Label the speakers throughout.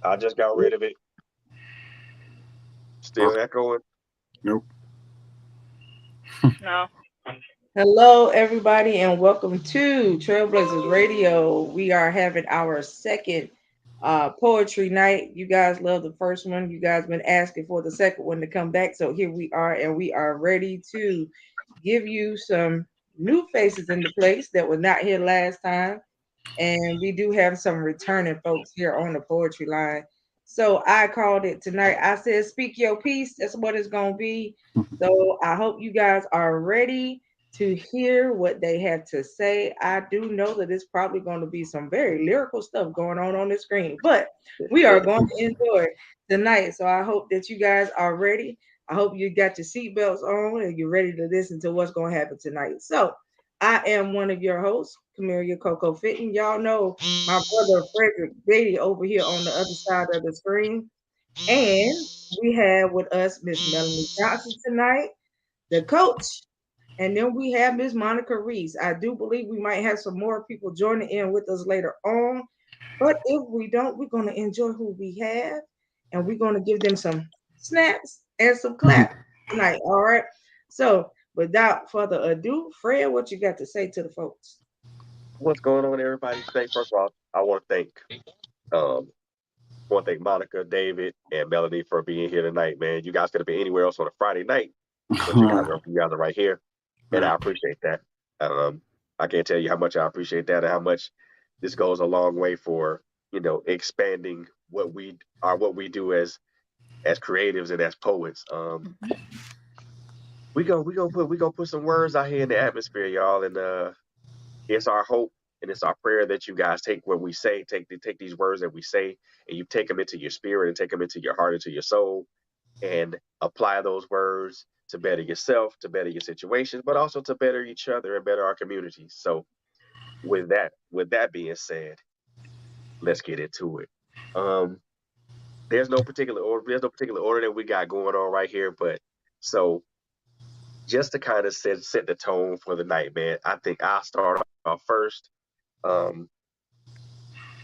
Speaker 1: I just got rid of it. Still echoing.
Speaker 2: Nope.
Speaker 3: No.
Speaker 4: Hello, everybody, and welcome to TrailBlazerz Radio. We are having our second poetry night. You guys love the first one. You guys been asking for the second one to come back, so here we are, and we are ready to give you some new faces in the place that were not here last time, and we do have some returning folks here on the poetry line. So I called it tonight. I said, "Speak your piece." That's what it's gonna be. So I hope you guys are ready to hear what they have to say. I do know that it's probably going to be some very lyrical stuff going on the screen, but we are going to enjoy it tonight. So I hope that you guys are ready. I hope you got your seatbelts on and you're ready to listen to what's going to happen tonight. So I am one of your hosts, Camelia Coco Fitton. Y'all know my brother Frederick Beatty over here on the other side of the screen. And we have with us Miss Melanie Johnson tonight, the coach, and then we have Miss Monica Reese. I do believe we might have some more people joining in with us later on. But if we don't, we're going to enjoy who we have and we're going to give them some snaps and some claps tonight. All right. So without further ado, Fred, what you got to say to the folks?
Speaker 1: What's going on, everybody? First of all, I um want to thank Monica, David, and Melanie for being here tonight, man. You guys could have been anywhere else on a Friday night, but you guys are right here, and I
Speaker 2: Right.
Speaker 1: appreciate that. Um, I can't tell you how much I appreciate that and how much this goes a long way for expanding what we do as creatives and as poets. We gonna put some words out here in the atmosphere, y'all, and it's our hope and it's our prayer that you guys take what we say, take these words that we say, and you take them into your spirit and take them into your heart, into your soul, and apply those words to better yourself, to better your situations, but also to better each other and better our communities. So, with that being said, let's get into it. Um, there's no particular order. There's no particular order that we got going on right here, but so just to kind of set the tone for the night, man. I think I'll start off first. Um,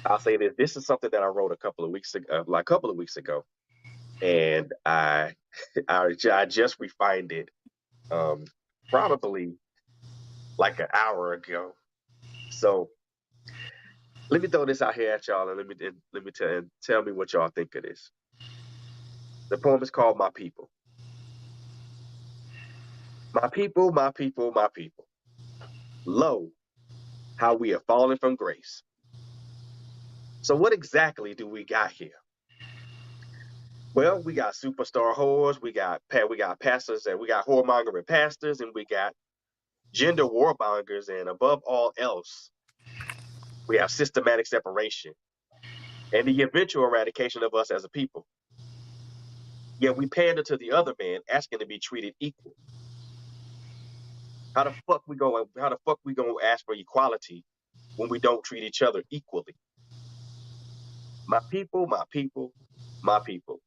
Speaker 1: I'll say this. This is something that I wrote a couple of weeks ago, like a couple of weeks ago, and I just refined it, um, probably like an hour ago. So let me throw this out here at y'all, and let me tell me what y'all think of this. The poem is called "My People." My people, my people, my people. Lo, how we have fallen from grace. So what exactly do we got here? Well, we got superstar whores, we got pastors, and we got whoremongering pastors, and we got gender warmongers, and above all else, we have systematic separation and the eventual eradication of us as a people. Yet we pander to the other man, asking to be treated equal. How the fuck we gonna ask for equality when we don't treat each other equally? My people, my people, my people.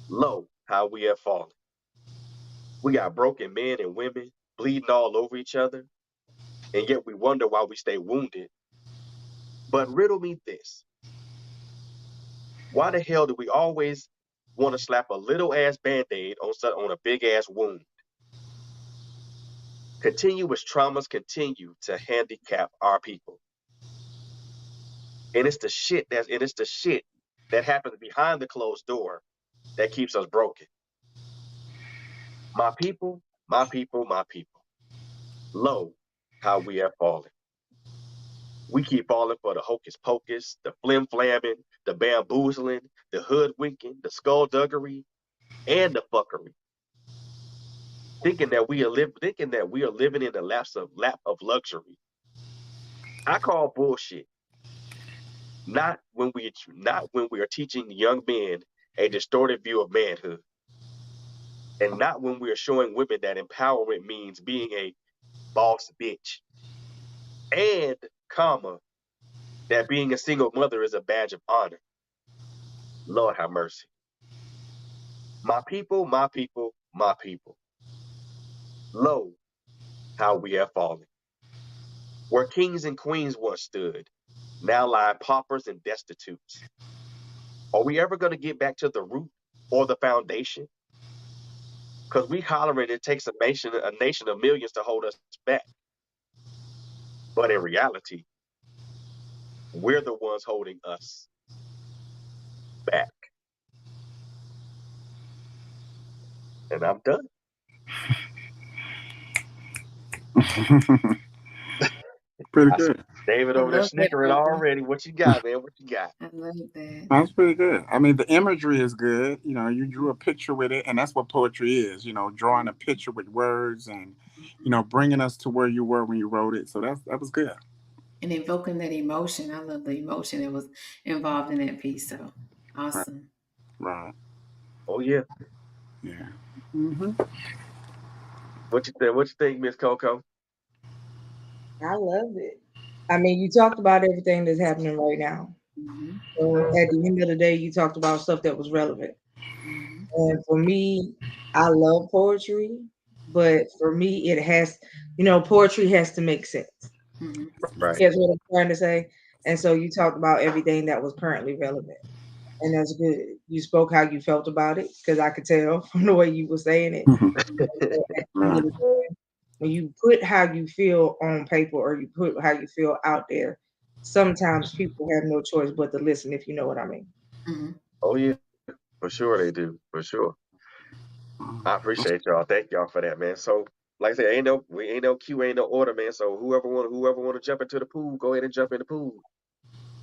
Speaker 1: Lo, how we have fallen. We got broken men and women bleeding all over each other, and yet we wonder why we stay wounded. But riddle me this: why the hell do we always want to slap a little ass band-aid on a big ass wound? Continuous traumas continue to handicap our people. And it's the shit that happens behind the closed door that keeps us broken. My people, my people, my people. Lo, how we have fallen. We keep falling for the hocus pocus, the flim flamming, the bamboozling, the hoodwinking, the skullduggery, and the fuckery, thinking that we are living in the lap of luxury. I call bullshit. Not when we are teaching young men a distorted view of manhood, and not when we are showing women that empowerment means being a boss bitch, and comma that being a single mother is a badge of honor. Lord have mercy. My people, my people, my people. Lo, how we have fallen. Where kings and queens once stood, now lie paupers and destitutes. Are we ever going to get back to the root or the foundation? Because we hollering it takes a nation of millions to hold us back. But in reality, we're the ones holding us back. And I'm done.
Speaker 2: Pretty good.
Speaker 1: David
Speaker 3: I
Speaker 1: over there
Speaker 3: love that,
Speaker 1: snickering
Speaker 3: brother.
Speaker 1: already. What you got, man? What you got?
Speaker 3: I love that.
Speaker 2: That's pretty good. I mean, the imagery is good. You know, you drew a picture with it, and that's what poetry is. You know, drawing a picture with words, and bringing us to where you were when you wrote it. So that was good.
Speaker 3: And evoking that emotion. I love the emotion that was involved in that piece. So
Speaker 2: Right.
Speaker 3: awesome.
Speaker 2: Right.
Speaker 1: Oh yeah.
Speaker 2: Yeah. Mm-hmm.
Speaker 1: What you think? What you think, Miss Coco?
Speaker 4: I love it. I mean, you talked about everything that's happening right now.
Speaker 3: Mm-hmm.
Speaker 4: So at the end of the day, you talked about stuff that was relevant.
Speaker 3: Mm-hmm.
Speaker 4: And for me, I love poetry, but for me, it has, poetry has to make sense.
Speaker 3: Mm-hmm.
Speaker 1: Right.
Speaker 4: That's what I'm trying to say. And so you talked about everything that was currently relevant. And that's good. You spoke how you felt about it, because I could tell from the way you were saying it. So at the end of the day, when you put how you feel on paper or you put how you feel out there, sometimes people have no choice but to listen, if you know what I mean.
Speaker 3: Mm-hmm.
Speaker 1: Oh yeah. For sure they do. For sure. I appreciate y'all. Thank y'all for that, man. So, like I said, ain't no queue, ain't no order, man. So whoever want to jump into the pool, go ahead and jump in the pool.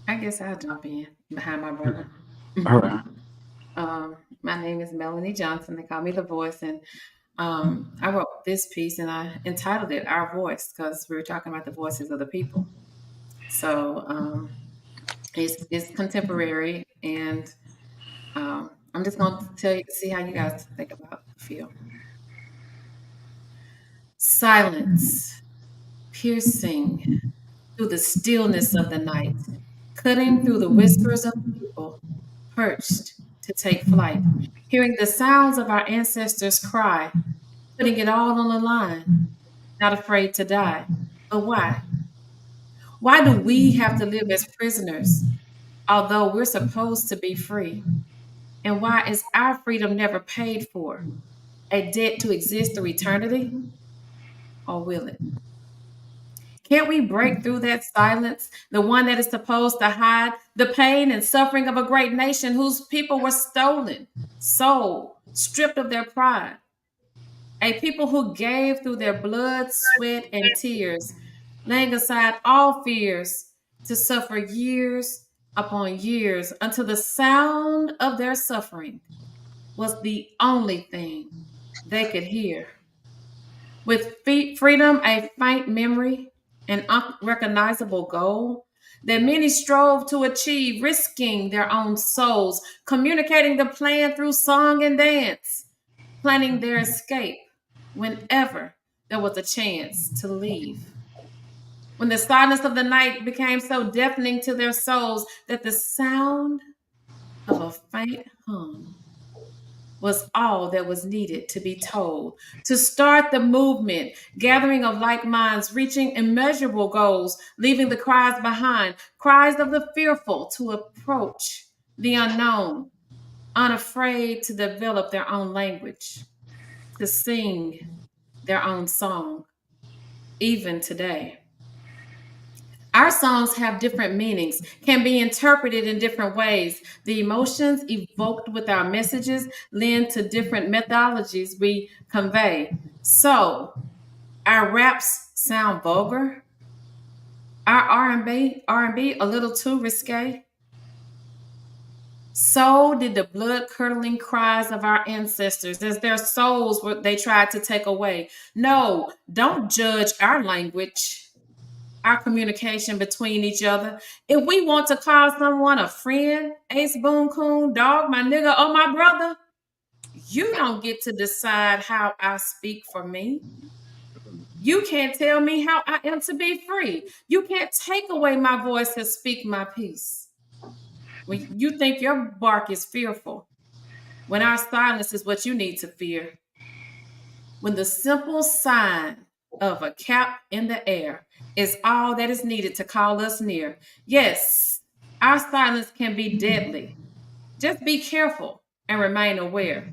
Speaker 3: I guess I'll jump in behind my brother.
Speaker 2: All right.
Speaker 3: My name is Melanie Johnson. They call me the voice, and I wrote this piece and I entitled it "Our Voice" because we were talking about the voices of the people. So it's contemporary, and I'm just going to see how you guys think about feel. Silence, piercing through the stillness of the night, cutting through the whispers of people, perched to take flight, hearing the sounds of our ancestors cry, putting it all on the line, not afraid to die. But why? Why do we have to live as prisoners, although we're supposed to be free? And why is our freedom never paid for? A debt to exist through eternity? Or will it? Can't we break through that silence, the one that is supposed to hide the pain and suffering of a great nation whose people were stolen, sold, stripped of their pride? A people who gave through their blood, sweat, and tears, laying aside all fears to suffer years upon years until the sound of their suffering was the only thing they could hear. With freedom, a faint memory, an unrecognizable goal that many strove to achieve, risking their own souls, communicating the plan through song and dance, planning their escape whenever there was a chance to leave. When the silence of the night became so deafening to their souls that the sound of a faint hum was all that was needed to be told, to start the movement, gathering of like minds, reaching immeasurable goals, leaving the cries behind, cries of the fearful to approach the unknown, unafraid to develop their own language, to sing their own song, even today. Our songs have different meanings, can be interpreted in different ways. The emotions evoked with our messages lend to different methodologies we convey. So, our raps sound vulgar, our R&B a little too risque. So did the blood-curdling cries of our ancestors as their souls were they tried to take away. No, don't judge our language, our communication between each other. If we want to call someone a friend, ace, boon, coon, dog, my nigga, or my brother, you don't get to decide how I speak for me. You can't tell me how I am to be free. You can't take away my voice and speak my peace. When you think your bark is fearful, when our silence is what you need to fear, when the simple sign of a cap in the air is all that is needed to call us near. Yes, our silence can be deadly, just be careful and remain aware,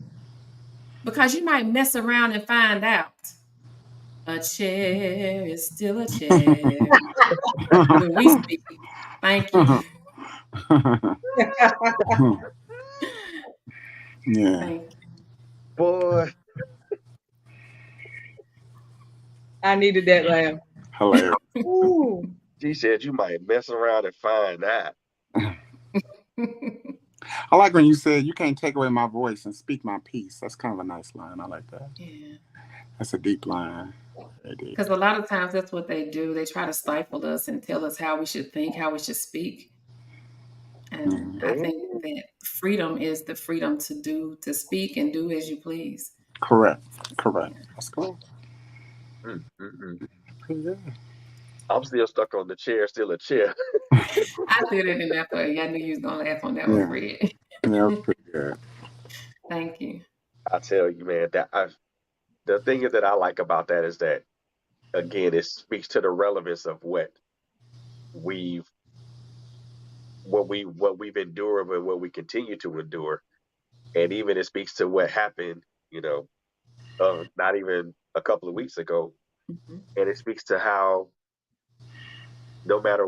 Speaker 3: because you might mess around and find out a chair is still a chair when we speak. Thank you.
Speaker 2: Yeah.
Speaker 3: Thank you.
Speaker 1: Boy,
Speaker 4: I needed that laugh.
Speaker 2: Hilarious.
Speaker 4: Ooh.
Speaker 1: she said you might mess around and find that.
Speaker 2: I like when you said you can't take away my voice and speak my peace. That's kind of a nice line. I like that.
Speaker 3: Yeah.
Speaker 2: That's a deep line.
Speaker 3: Because a lot of times that's what they do. They try to stifle us and tell us how we should think, how we should speak. And I think that freedom is the freedom to speak and do as you please.
Speaker 2: Correct. That's cool.
Speaker 1: Pretty good. I'm still stuck on the chair, still a chair.
Speaker 3: I did it in that way. I knew you was gonna laugh on that one, Fred.
Speaker 2: Yeah, that was pretty good.
Speaker 3: Thank you.
Speaker 1: I tell you, man, the thing that I like about that is that, again, it speaks to the relevance of what we've endured and what we continue to endure, and even it speaks to what happened, not even a couple of weeks ago, and it speaks to how no matter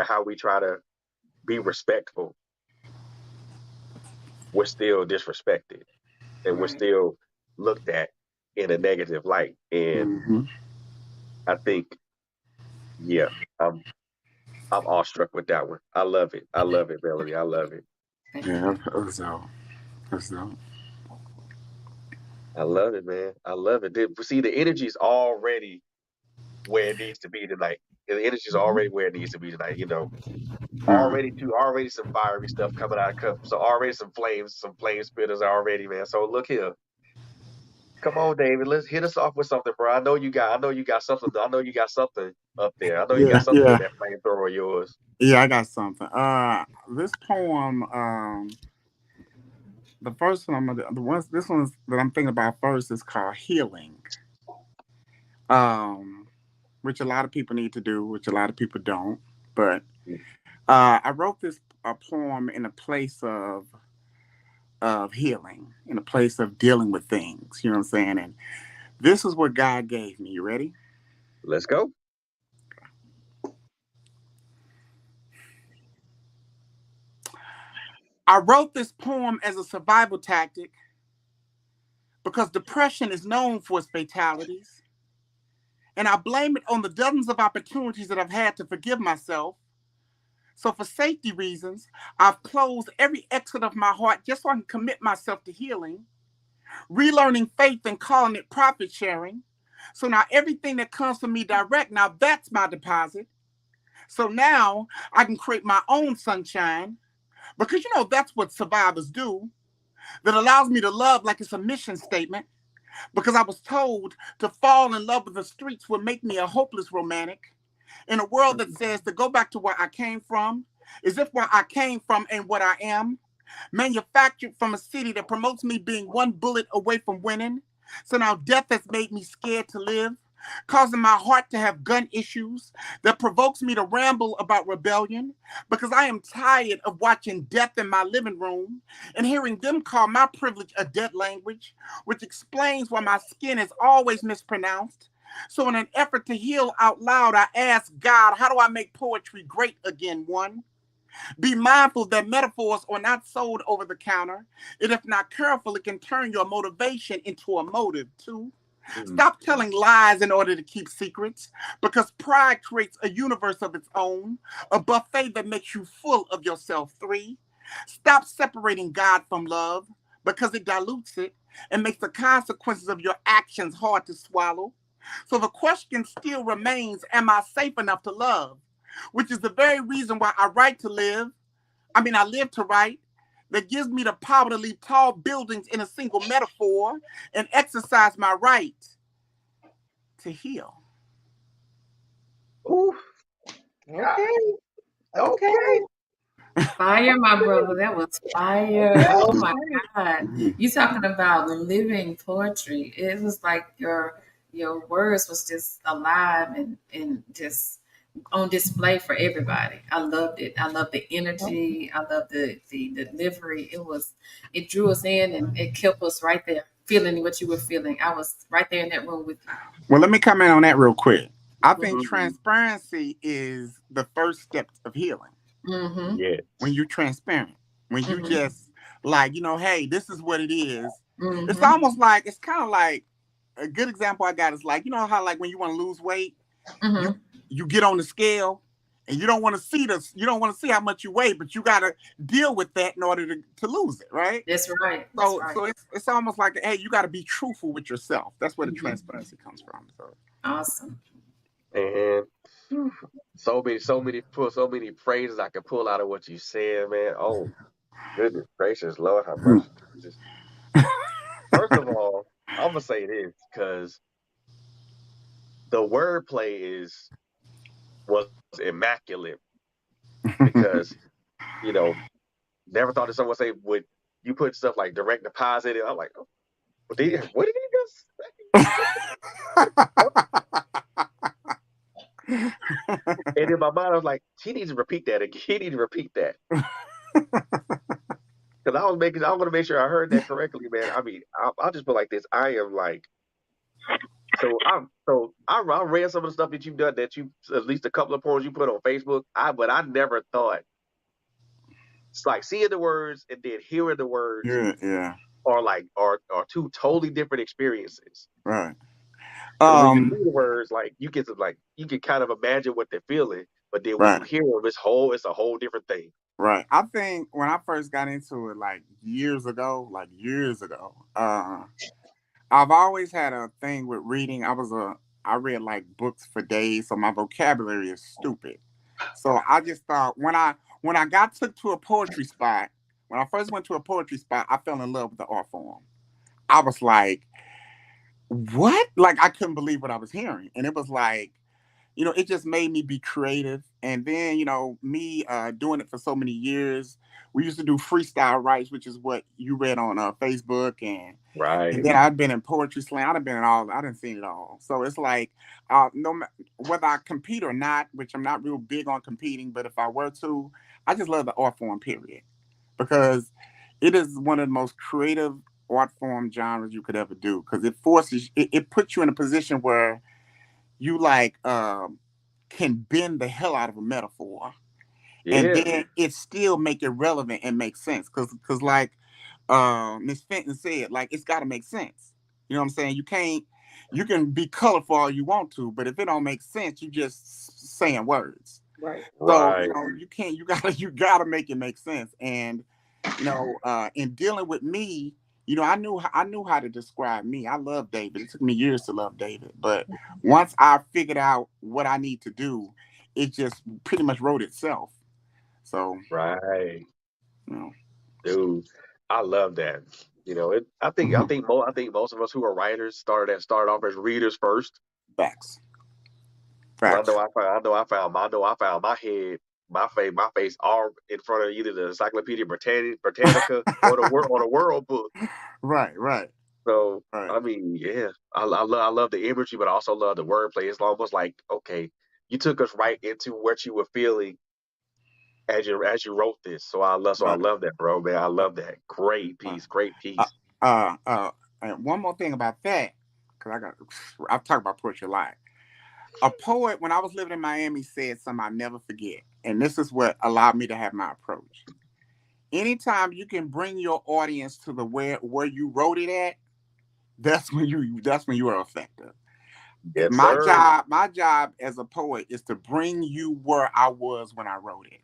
Speaker 1: how we try to be respectful, we're still disrespected, and we're still looked at in a negative light. And I think, yeah, I'm awestruck with that one. I love it, Melanie. I love it.
Speaker 2: Yeah, that's dope.
Speaker 1: I love it, man. I love it. See, the energy's already where it needs to be tonight. The energy's already where it needs to be tonight. Already some fiery stuff coming out of cup. So already some flame spitters already, man. So look here. Come on, David. Let's hit us off with something, bro. I know you got something. I know you got something up there. I know you got something in that flamethrower of yours.
Speaker 2: Yeah, I got something. This poem, the first one this one that I'm thinking about first is called Healing. Which a lot of people need to do, which a lot of people don't. But I wrote this poem in a place of healing, in a place of dealing with things. You know what I'm saying? And this is what God gave me. You ready?
Speaker 1: Let's go.
Speaker 2: I wrote this poem as a survival tactic because depression is known for its fatalities. And I blame it on the dozens of opportunities that I've had to forgive myself. So for safety reasons, I've closed every exit of my heart just so I can commit myself to healing, relearning faith and calling it profit sharing. So now everything that comes from me direct, now that's my deposit. So now I can create my own sunshine, because that's what survivors do. That allows me to love like it's a mission statement, because I was told to fall in love with the streets would make me a hopeless romantic. In a world that says to go back to where I came from, as if where I came from and what I am, manufactured from a city that promotes me being one bullet away from winning. So now death has made me scared to live, causing my heart to have gun issues that provokes me to ramble about rebellion, because I am tired of watching death in my living room and hearing them call my privilege a dead language, which explains why my skin is always mispronounced. So in an effort to heal out loud, I ask God, how do I make poetry great again? One, be mindful that metaphors are not sold over the counter, and if not careful, it can turn your motivation into a motive. Two, stop telling lies in order to keep secrets, because pride creates a universe of its own, a buffet that makes you full of yourself. Three, stop separating God from love, because it dilutes it and makes the consequences of your actions hard to swallow. So the question still remains, am I safe enough to love? Which is the very reason why I live to write, that gives me the power to leave tall buildings in a single metaphor and exercise my right to heal.
Speaker 1: Ooh. Okay.
Speaker 3: Fire, my brother. That was fire. Oh my God. You talking about living poetry. It was like your words was just alive and just on display for everybody. I loved it. I loved the energy. I loved the delivery. It drew us in and it kept us right there, feeling what you were feeling. I was right there in that room with you.
Speaker 2: Well, let me comment on that real quick. I think
Speaker 3: Mm-hmm.
Speaker 2: transparency is the first step of healing.
Speaker 3: Mm-hmm.
Speaker 1: Yeah.
Speaker 2: When you're transparent, when you
Speaker 3: Mm-hmm.
Speaker 2: just like, hey, this is what it is.
Speaker 3: Mm-hmm.
Speaker 2: It's almost like, it's kind of like, a good example I got is like, how like when you want to lose weight,
Speaker 3: Mm-hmm.
Speaker 2: you get on the scale and you don't want to see how much you weigh, but you got to deal with that in order to lose it, right?
Speaker 3: That's right. That's
Speaker 2: So
Speaker 3: right.
Speaker 2: so it's almost like, hey, you got to be truthful with yourself. That's where the
Speaker 3: Mm-hmm.
Speaker 2: transparency comes from. So
Speaker 3: Awesome.
Speaker 1: And so many phrases I could pull out of what you said, man. Oh, goodness gracious, Lord have mercy. Jesus. First of all, I'm gonna say this because the wordplay was immaculate because you know never thought that someone say would you put stuff like direct deposit and I'm like, oh, what did he just say? And in my mind I was like, he needs to repeat that again. He needs to repeat that. Because I want to make sure I heard that correctly, man. I mean, I'll just put like this. I am like, I read some of the stuff that you've done, that you, at least a couple of poems you put on Facebook. But I never thought, it's like seeing the words and then hearing the words
Speaker 2: yeah,
Speaker 1: are two totally different experiences.
Speaker 2: right.
Speaker 1: Because when you see the words, like you can kind of imagine what they're feeling, but then when you
Speaker 2: Right.
Speaker 1: hear them, it's a whole different thing.
Speaker 2: Right. I think when I first got into it, like years ago, I've always had a thing with reading. I read like books for days, so my vocabulary is stupid. So I just thought when I got took to a poetry spot, when I first went to a poetry spot, I fell in love with the art form. I was like, what? Like I couldn't believe what I was hearing. And it was like, it just made me be creative. And then, me doing it for so many years, we used to do freestyle rights, which is what you read on Facebook. And
Speaker 1: Right.
Speaker 2: then I'd been in poetry slam. I didn't see it all. So it's like, whether I compete or not, which I'm not real big on competing, but if I were to, I just love the art form, period. Because it is one of the most creative art form genres you could ever do. Because it puts you in a position where you can bend the hell out of a metaphor, and
Speaker 1: Yeah.
Speaker 2: then it still make it relevant and make sense. Because like Miss Fenton said, like it's got to make sense. You know what I'm saying? You can be colorful all you want to, but if it don't make sense, you just saying words.
Speaker 4: Right.
Speaker 2: So
Speaker 1: Right.
Speaker 2: you can't. You gotta make it make sense. And in dealing with me, I knew how to describe me. I love David. It took me years to love David, but once I figured out what I need to do, it just pretty much wrote itself. So,
Speaker 1: Right.
Speaker 2: you know,
Speaker 1: Dude, I love that. I think most of us who are writers started off as readers first.
Speaker 2: facts,
Speaker 1: 'Cause
Speaker 2: facts.
Speaker 1: I found my face all in front of either the Encyclopedia Britannica or the World Book.
Speaker 2: Right, right,
Speaker 1: So
Speaker 2: right.
Speaker 1: I mean, yeah, I love the imagery, but I also love the wordplay. It's almost like, okay, you took us right into what you were feeling as you wrote this. I
Speaker 2: Right.
Speaker 1: love that, bro, man. I love that. Great
Speaker 2: Right.
Speaker 1: piece, great
Speaker 2: Uh,
Speaker 1: piece.
Speaker 2: and one more thing about that, because I've talked about poetry a lot. A poet, when I was living in Miami, said something I never forget, and this is what allowed me to have my approach. Anytime you can bring your audience to the where you wrote it at, that's when you are effective.
Speaker 1: Yes,
Speaker 2: My
Speaker 1: sir.
Speaker 2: job as a poet is to bring you where I was when I wrote it,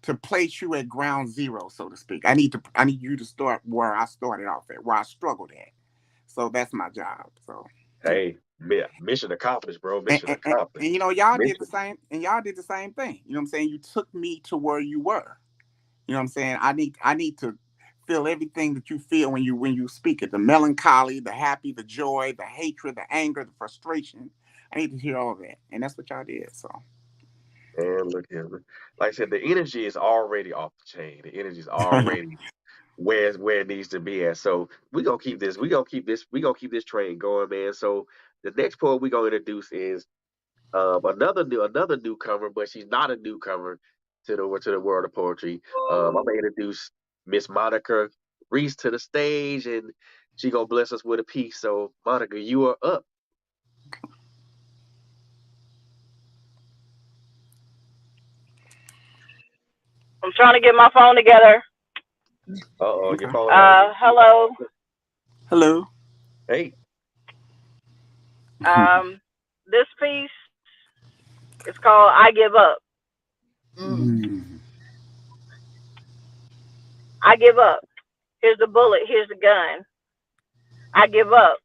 Speaker 2: to place you at ground zero, so to speak. I need you to start where I started off at, where I struggled at. So that's my job. So yeah.
Speaker 1: Hey, mission accomplished, bro.
Speaker 2: And,
Speaker 1: Mission
Speaker 2: and, and,
Speaker 1: accomplished.
Speaker 2: and y'all did the
Speaker 1: Mission.
Speaker 2: same, and y'all did the same thing. You know what I'm saying? You took me to where you were. You know what I'm saying? I need to feel everything that you feel when you speak it. The melancholy, the happy, the joy, the hatred, the anger, the frustration. I need to hear all that. And that's what y'all did. So
Speaker 1: And look here. Like I said, the energy is already off the chain. The energy is already where it needs to be at. So we gonna keep this train going, man. So the next poet we gonna introduce is Another newcomer, but she's not a newcomer to the world of poetry. I'm gonna introduce Miss Monica Reese to the stage, and she gonna bless us with a piece. So, Monica, you are up.
Speaker 5: I'm trying to get my phone together.
Speaker 1: Your
Speaker 2: Okay.
Speaker 1: phone out.
Speaker 5: Hello.
Speaker 2: Hello.
Speaker 1: Hey,
Speaker 5: This piece is called "I Give Up."
Speaker 2: Mm.
Speaker 5: I give up. Here's the bullet. Here's the gun. I give up.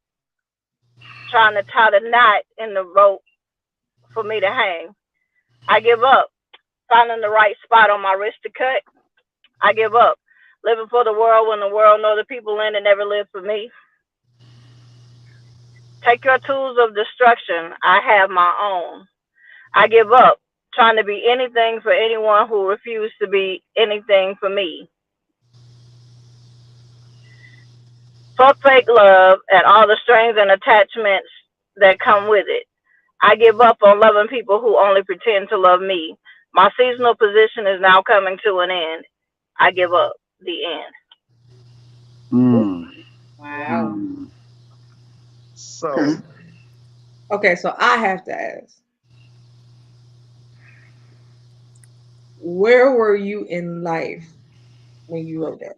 Speaker 5: Trying to tie the knot in the rope for me to hang. I give up. Finding the right spot on my wrist to cut. I give up. Living for the world when the world know the people in it never live for me. Take your tools of destruction. I have my own. I give up. Trying to be anything for anyone who refused to be anything for me. Fuck fake love and all the strings and attachments that come with it. I give up on loving people who only pretend to love me. My seasonal position is now coming to an end. I give up. The end.
Speaker 2: Mm.
Speaker 4: Wow.
Speaker 2: Mm.
Speaker 1: so
Speaker 4: Okay, so I have to ask, where were you in life when you wrote that?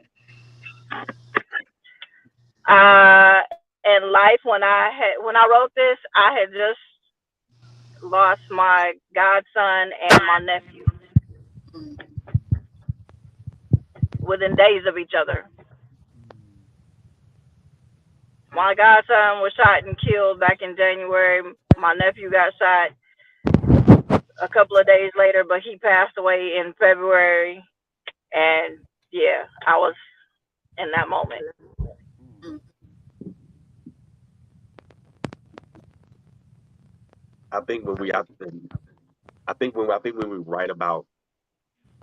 Speaker 5: In life, when I wrote this, I had just lost my godson and my nephew within days of each other. My godson was shot and killed back in January. My nephew got shot a couple of days later, but he passed away in February. And yeah, I was in that moment.
Speaker 1: I think when we I think when we write about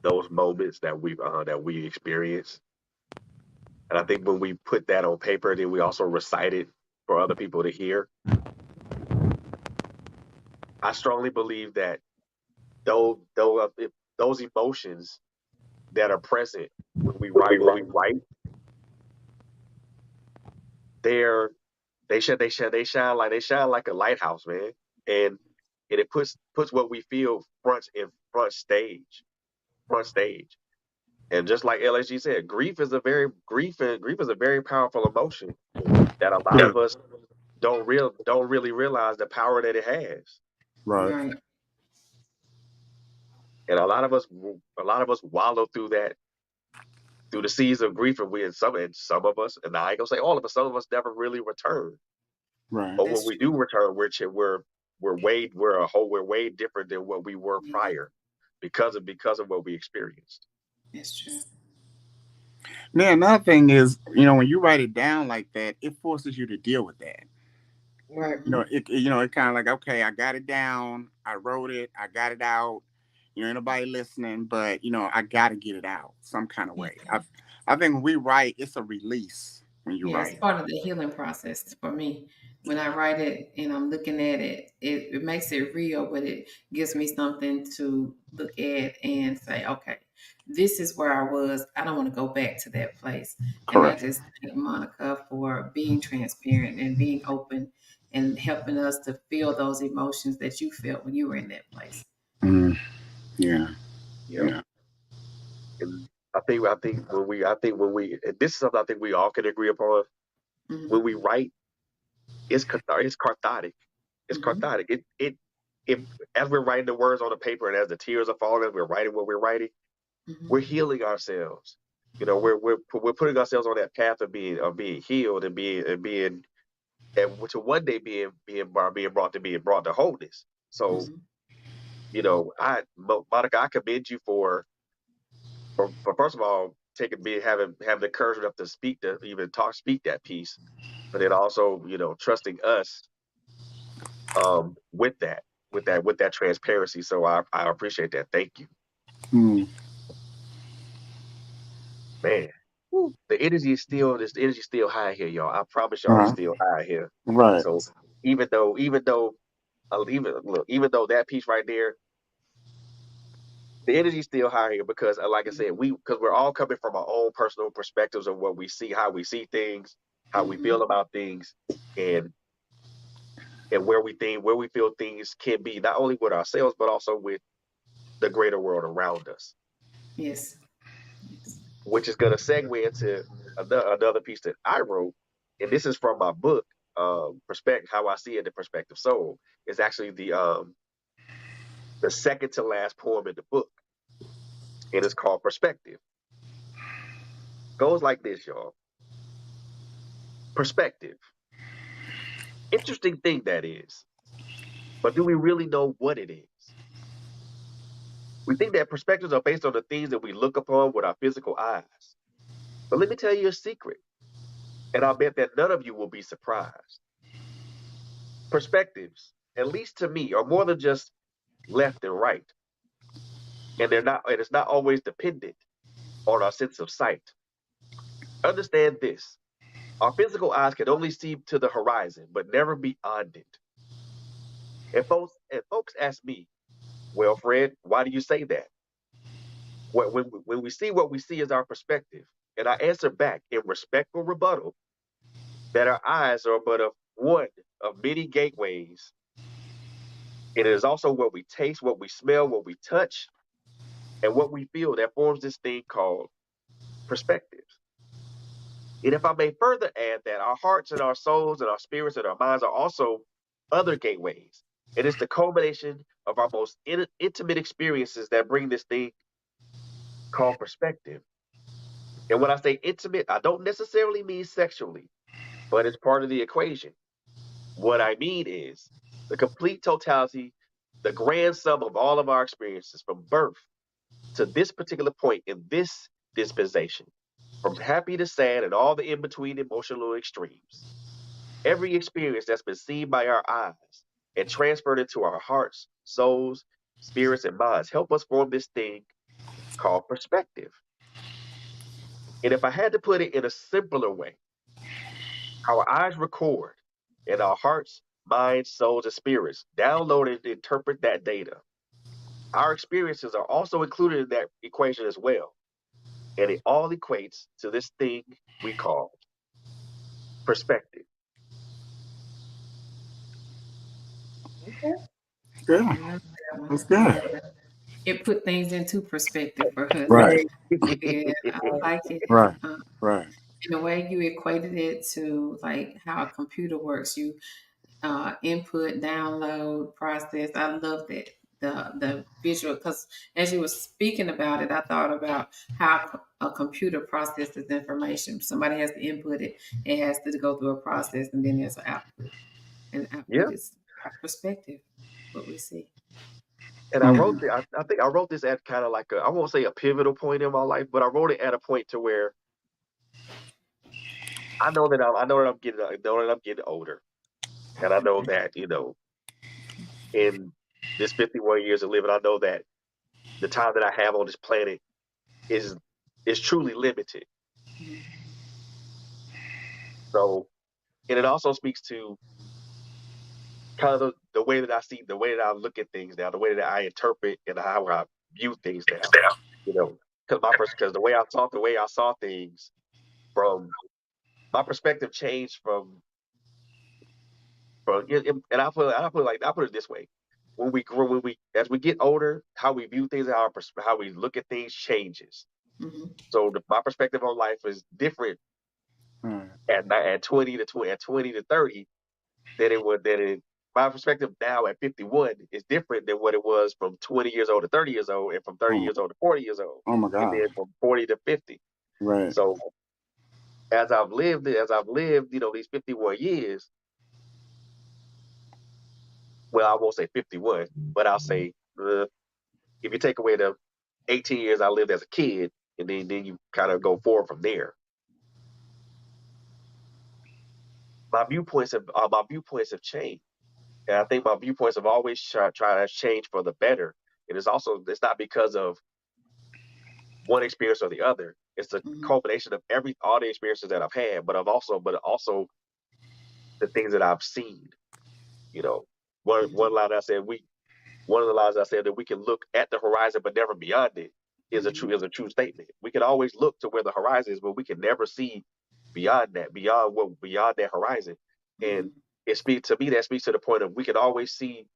Speaker 1: those moments that we experience, and I think when we put that on paper, then we also recite it for other people to hear. I strongly believe that those emotions that are present when we write, they're they shine like a lighthouse, man. And it puts what we feel front stage. And just like LSG said, grief is a very powerful emotion that a lot
Speaker 2: Yeah.
Speaker 1: of us don't really realize the power that it has.
Speaker 2: Right.
Speaker 3: Right.
Speaker 1: And a lot of us wallow through the seas of grief, and some of us, and I ain't gonna say all of us, some of us never really return.
Speaker 2: Right.
Speaker 1: But when
Speaker 3: That's
Speaker 1: we do
Speaker 3: true.
Speaker 1: return, we're way different than what we were
Speaker 3: Yeah,
Speaker 1: prior because of what we experienced.
Speaker 3: that's true.
Speaker 2: Now another thing is, when you write it down like that, it forces you to deal with that.
Speaker 4: Right.
Speaker 2: It kind of like, okay, I got it down, I wrote it, I got it out. Ain't nobody listening, but I got to get it out some kind of
Speaker 3: Yeah.
Speaker 2: way. I think when we write, it's a release when you
Speaker 3: Yeah, it's
Speaker 2: write.
Speaker 3: part of the healing process for me. When I write it and I'm looking at it, it makes it real, but it gives me something to look at and say, okay, this is where I was. I don't want to go back to that place. And I
Speaker 2: Correct.
Speaker 3: just thank Monica for being transparent and being open and helping us to feel those emotions that you felt when you were in that place.
Speaker 2: Mm, yeah.
Speaker 1: Yep.
Speaker 2: Yeah.
Speaker 1: And I think when we and this is something I think we all can agree upon.
Speaker 3: Hmm.
Speaker 1: When we write, it's cathartic. It's
Speaker 3: Hmm.
Speaker 1: cathartic. It as we're writing the words on the paper and as the tears are falling, as we're writing what we're writing, we're
Speaker 3: Hmm.
Speaker 1: healing ourselves. We're putting ourselves on that path of being healed and to one day being brought to wholeness. So,
Speaker 3: Hmm.
Speaker 1: Monica, I commend you for first of all taking being having the courage enough to speak that piece, but then also trusting us with that transparency. So I appreciate that. Thank you,
Speaker 2: Mm,
Speaker 1: man. The energy is still high here, y'all. I promise y'all, it's
Speaker 2: uh-huh.
Speaker 1: still high here.
Speaker 2: Right.
Speaker 1: So even though even though that piece right there, the energy's still higher here because, like I said, because we're all coming from our own personal perspectives of what we see, how we see things, how we feel about things, and where we feel things can be, not only with ourselves but also with the greater world around us.
Speaker 3: Yes.
Speaker 1: Which is going to segue into another piece that I wrote, and this is from my book, How I See It, The Perspective Soul. It's actually the second to last poem in the book, and it's called Perspective. Goes like this, y'all. Perspective. Interesting thing that is, but do we really know what it is? We think that perspectives are based on the things that we look upon with our physical eyes. But let me tell you a secret, and I'll bet that none of you will be surprised. Perspectives, at least to me, are more than just left and right. And it's not always dependent on our sense of sight. Understand this. Our physical eyes can only see to the horizon, but never beyond it. And folks ask me, well, Fred, why do you say that? When we see what we see as our perspective, and I answer back in respectful rebuttal that our eyes are but one of many gateways. And it is also what we taste, what we smell, what we touch, and what we feel that forms this thing called perspective. And if I may further add that our hearts and our souls and our spirits and our minds are also other gateways. It is the culmination of our most intimate experiences that bring this thing called perspective. And when I say intimate, I don't necessarily mean sexually, but it's part of the equation. What I mean is the complete totality, the grand sum of all of our experiences from birth to this particular point in this dispensation, from happy to sad and all the in-between emotional extremes. Every experience that's been seen by our eyes and transferred into our hearts, souls, spirits, and minds help us form this thing called perspective. And if I had to put it in a simpler way, our eyes record and our hearts, minds, souls, and spirits download and interpret that data. Our experiences are also included in that equation as well. And it all equates to this thing we call perspective.
Speaker 4: Okay.
Speaker 2: Good.
Speaker 3: I love that one.
Speaker 2: That's
Speaker 3: I
Speaker 2: good.
Speaker 3: love that. It put things into perspective for us.
Speaker 2: Right.
Speaker 3: Yeah, I like it.
Speaker 2: Right.
Speaker 3: Uh,
Speaker 2: Right.
Speaker 3: in the way you equated it to like how a computer works, you input, download, process. I love that the visual because as you were speaking about it, I thought about how a computer processes information. Somebody has to input it; it has to go through a process, and then there's an output. And
Speaker 1: Yeah.
Speaker 3: output is our perspective, what we see.
Speaker 1: And I wrote I think I wrote this at kind of like I won't say a pivotal point in my life, but I wrote it at a point to where I know that I'm getting older. And I know that, in this 51 years of living, I know that the time that I have on this planet is truly limited. So, and it also speaks to kind of the way that I see, the way that I look at things now, the way that I interpret and how I view things now. Because the way I saw things from my perspective changed and I put it this way: when we grow, as we get older, how we view things, how we look at things changes.
Speaker 3: Mm-hmm.
Speaker 1: So my perspective on life is different at 20 to 30 than it would than it. My perspective now at 51 is different than what it was from 20 years old to 30 years old, and from 30 years old to 40 years old,
Speaker 2: Oh my
Speaker 1: and
Speaker 2: God.
Speaker 1: then from 40 to 50.
Speaker 2: Right.
Speaker 1: So as I've lived, these 51 years. Well, I won't say 51, but I'll say if you take away the 18 years I lived as a kid, and then you kind of go forward from there. My viewpoints have changed, and I think my viewpoints have always tried to change for the better. And it's not because of one experience or the other. It's a
Speaker 3: Mm-hmm.
Speaker 1: culmination of all the experiences that I've had, but also the things that I've seen. You know, one line I said one of the lines I said that we can look at the horizon but never beyond it is a true statement. We can always look to where the horizon is, but we can never see beyond that, beyond that horizon. And it speaks to me, that speaks to the point of we can always see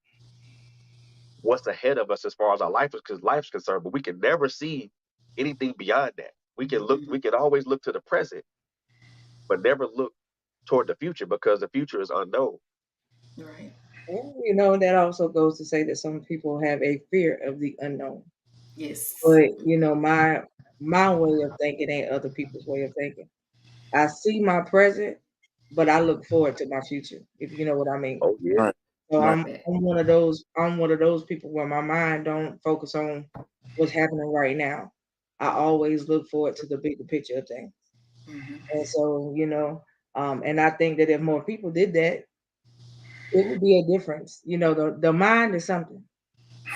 Speaker 1: what's ahead of us as far as our life's concerned, but we can never see anything beyond that. We can always look to the present, but never look toward the future because the future is unknown.
Speaker 3: Right.
Speaker 4: And, that also goes to say that some people have a fear of the unknown.
Speaker 3: Yes.
Speaker 4: But my way of thinking ain't other people's way of thinking. I see my present, but I look forward to my future, if you know what I mean.
Speaker 1: Oh yeah.
Speaker 2: Right.
Speaker 4: So
Speaker 2: Right.
Speaker 4: I'm one of those people where my mind don't focus on what's happening right now. I always look forward to the bigger picture of things. And so, and I think that if more people did that, it would be a difference. The mind is something.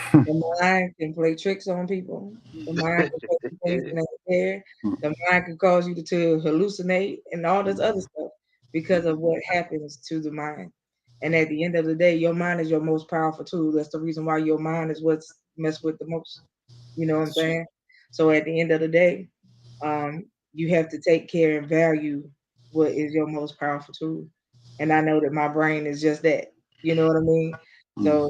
Speaker 4: The mind can play tricks on people. The mind can play some things in their hair. The mind can cause you to hallucinate and all this other stuff because of what happens to the mind. And at the end of the day, your mind is your most powerful tool. That's the reason why your mind is what's messed with the most. You know what I'm saying? So at the end of the day, you have to take care and value what is your most powerful tool. And I know that my brain is just that. You know what I mean? So,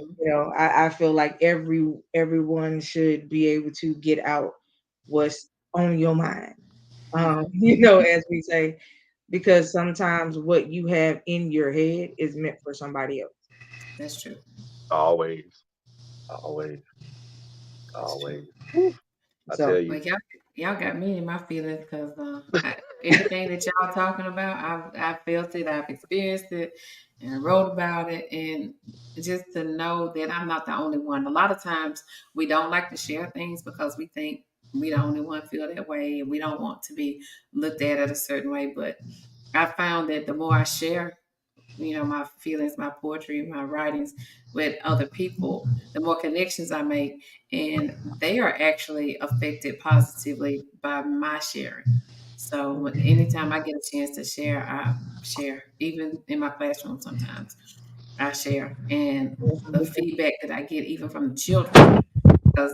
Speaker 4: I feel like everyone should be able to get out what's on your mind. As we say, because sometimes what you have in your head is meant for somebody else.
Speaker 3: That's true.
Speaker 1: Always. Whew. I
Speaker 4: So
Speaker 1: tell you.
Speaker 3: But y'all got me in my feelings because everything that y'all talking about, I felt it, I've experienced it, and I wrote about it, and just to know that I'm not the only one. A lot of times we don't like to share things because we think we the only one feel that way, and we don't want to be looked at a certain way. But I found that the more I share, my feelings, my poetry, my writings with other people, the more connections I make, and they are actually affected positively by my sharing. So anytime I get a chance to share, I share. Even in my classroom, sometimes I share, and the feedback that I get, even from the children, because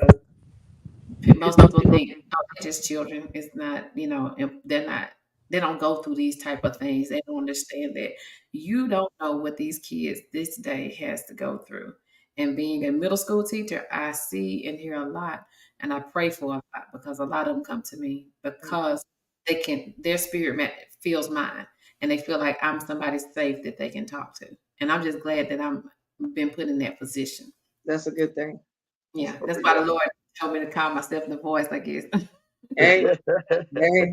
Speaker 3: most people think, oh, they're just children. It's not, they're not, they don't go through these type of things. They don't understand that you don't know what these kids this day has to go through. And being a middle school teacher, I see and hear a lot, and I pray for a lot because a lot of them come to me because their spirit feels mine, and they feel like I'm somebody safe that they can talk to. And I'm just glad that I'm been put in that position.
Speaker 4: that's a good thing.
Speaker 3: Yeah, that's why the Lord told me to call myself the voice, I guess.
Speaker 4: Hey, hey,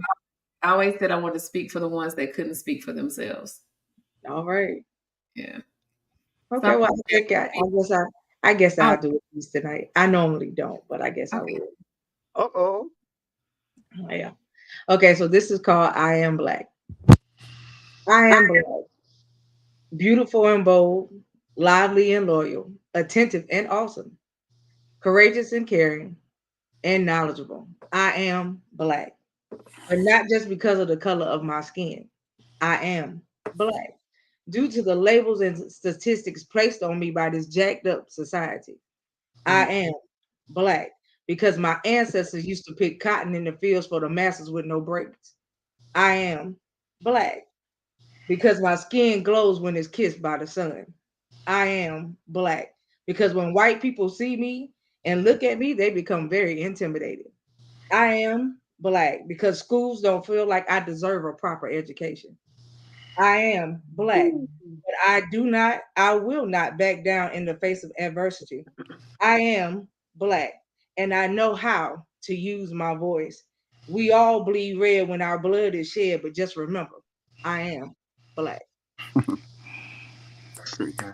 Speaker 3: I always said I wanted to speak for the ones that couldn't speak for themselves.
Speaker 4: all right.
Speaker 3: Yeah.
Speaker 4: Okay,
Speaker 3: So
Speaker 4: well, I guess
Speaker 3: um,
Speaker 4: I'll do it tonight. I normally don't, but I guess I
Speaker 3: okay.
Speaker 4: will.
Speaker 1: Uh-oh.
Speaker 4: Yeah. Okay, so this is called I Am Black. I am black, beautiful and bold, lively and loyal, attentive and awesome, courageous and caring, and knowledgeable. I am black, but not just because of the color of my skin. I am black due to the labels and statistics placed on me by this jacked up society. I am black because my ancestors used to pick cotton in the fields for the masses with no brakes. I am black because my skin glows when it's kissed by the sun. I am black because when white people see me and look at me, they become very intimidated. I am black because schools don't feel like I deserve a proper education. I am black, but I will not back down in the face of adversity. I am black and I know how to use my voice. We all bleed red when our blood is shed, but just remember, I am black.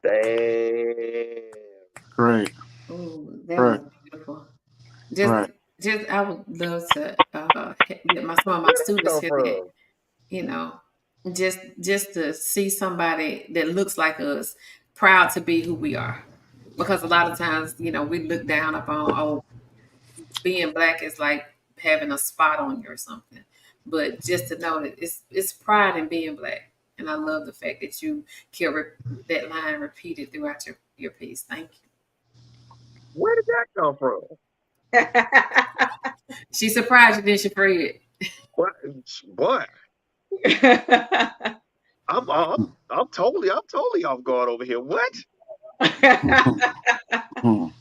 Speaker 1: Damn.
Speaker 2: Great.
Speaker 3: Oh, that
Speaker 2: Right.
Speaker 3: was beautiful. Just,
Speaker 2: Right.
Speaker 3: just, I would love to get some of my
Speaker 1: Where did that
Speaker 3: students
Speaker 1: come
Speaker 3: here that,
Speaker 1: from?
Speaker 3: you know, just to see somebody that looks like us, proud to be who we are. Because a lot of times, we look down upon, oh, being black is like having a spot on you or something. But just to know that it's pride in being black. And I love the fact that you kept that line repeated throughout your piece. Thank you.
Speaker 1: Where did that come from?
Speaker 3: She surprised you, didn't she, Fred?
Speaker 1: What, boy? I'm totally off guard over here. What? I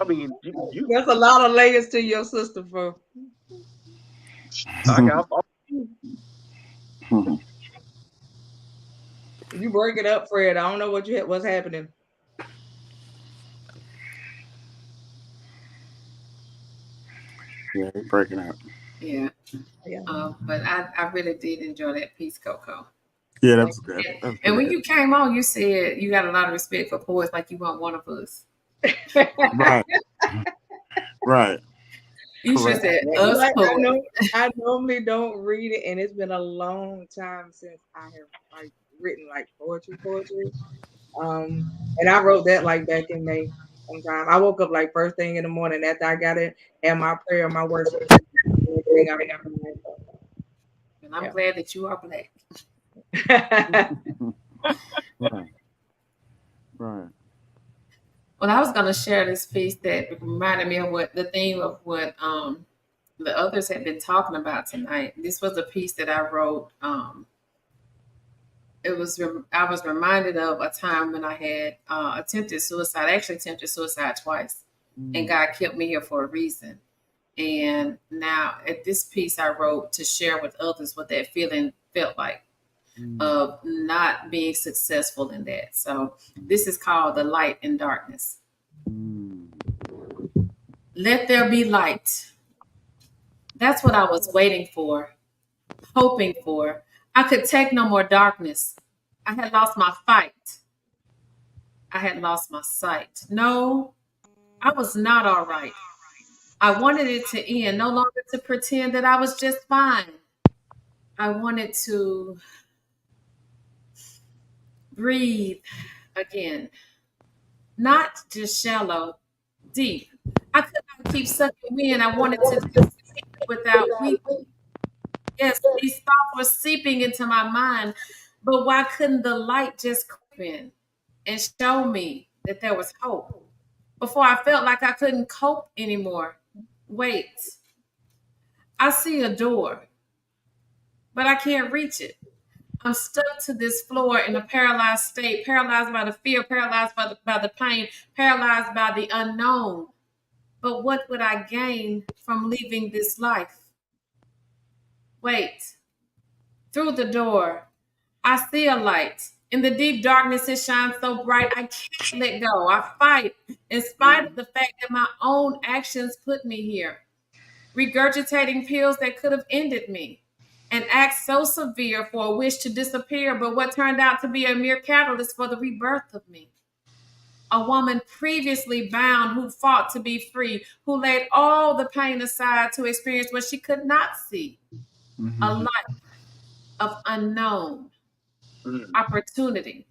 Speaker 1: mean, you
Speaker 4: There's a lot of layers to your sister, bro.
Speaker 1: I got
Speaker 4: You break it up, Fred. I don't know what's happening.
Speaker 2: Yeah, he's breaking up.
Speaker 3: Yeah. But I really did enjoy that piece, Coco.
Speaker 2: Yeah, that was good.
Speaker 3: And when you came on, you said you got a lot of respect for poets, like you want one of us.
Speaker 2: Right. Right.
Speaker 3: You should say us poets.
Speaker 4: I normally don't read it, and it's been a long time since I have written poetry. And I wrote that back in May sometime. I woke up first thing in the morning after I got it, and my prayer, my worship.
Speaker 3: And I'm glad that you are Black.
Speaker 2: Right.
Speaker 3: Well, I was going to share this piece that reminded me of the theme of what the others had been talking about tonight. This was a piece that I wrote. I was reminded of a time when I had attempted suicide. I actually attempted suicide twice, and God kept me here for a reason. And now at this piece I wrote to share with others what that feeling felt like of not being successful in that. So this is called The Light in Darkness. Let there be light. That's what I was waiting for, hoping for. I could take no more darkness. I had lost my fight. I had lost my sight. No, I was not all right. I wanted it to end, no longer to pretend that I was just fine. I wanted to breathe again, not just shallow, deep. I could not keep sucking in. I wanted to just sleep without weeping. Yes, these thoughts were seeping into my mind, but why couldn't the light just creep in and show me that there was hope before I felt like I couldn't cope anymore? Wait, I see a door, but I can't reach it. I'm stuck to this floor in a paralyzed state, paralyzed by the fear, paralyzed by the pain, paralyzed by the unknown. But what would I gain from leaving this life? Wait, through the door, I see a light. In the deep darkness, it shines so bright, I can't let go. I fight in spite of the fact that my own actions put me here, regurgitating pills that could have ended me. An act so severe for a wish to disappear, but what turned out to be a mere catalyst for the rebirth of me. A woman previously bound who fought to be free, who laid all the pain aside to experience what she could not see. A life of unknown opportunity.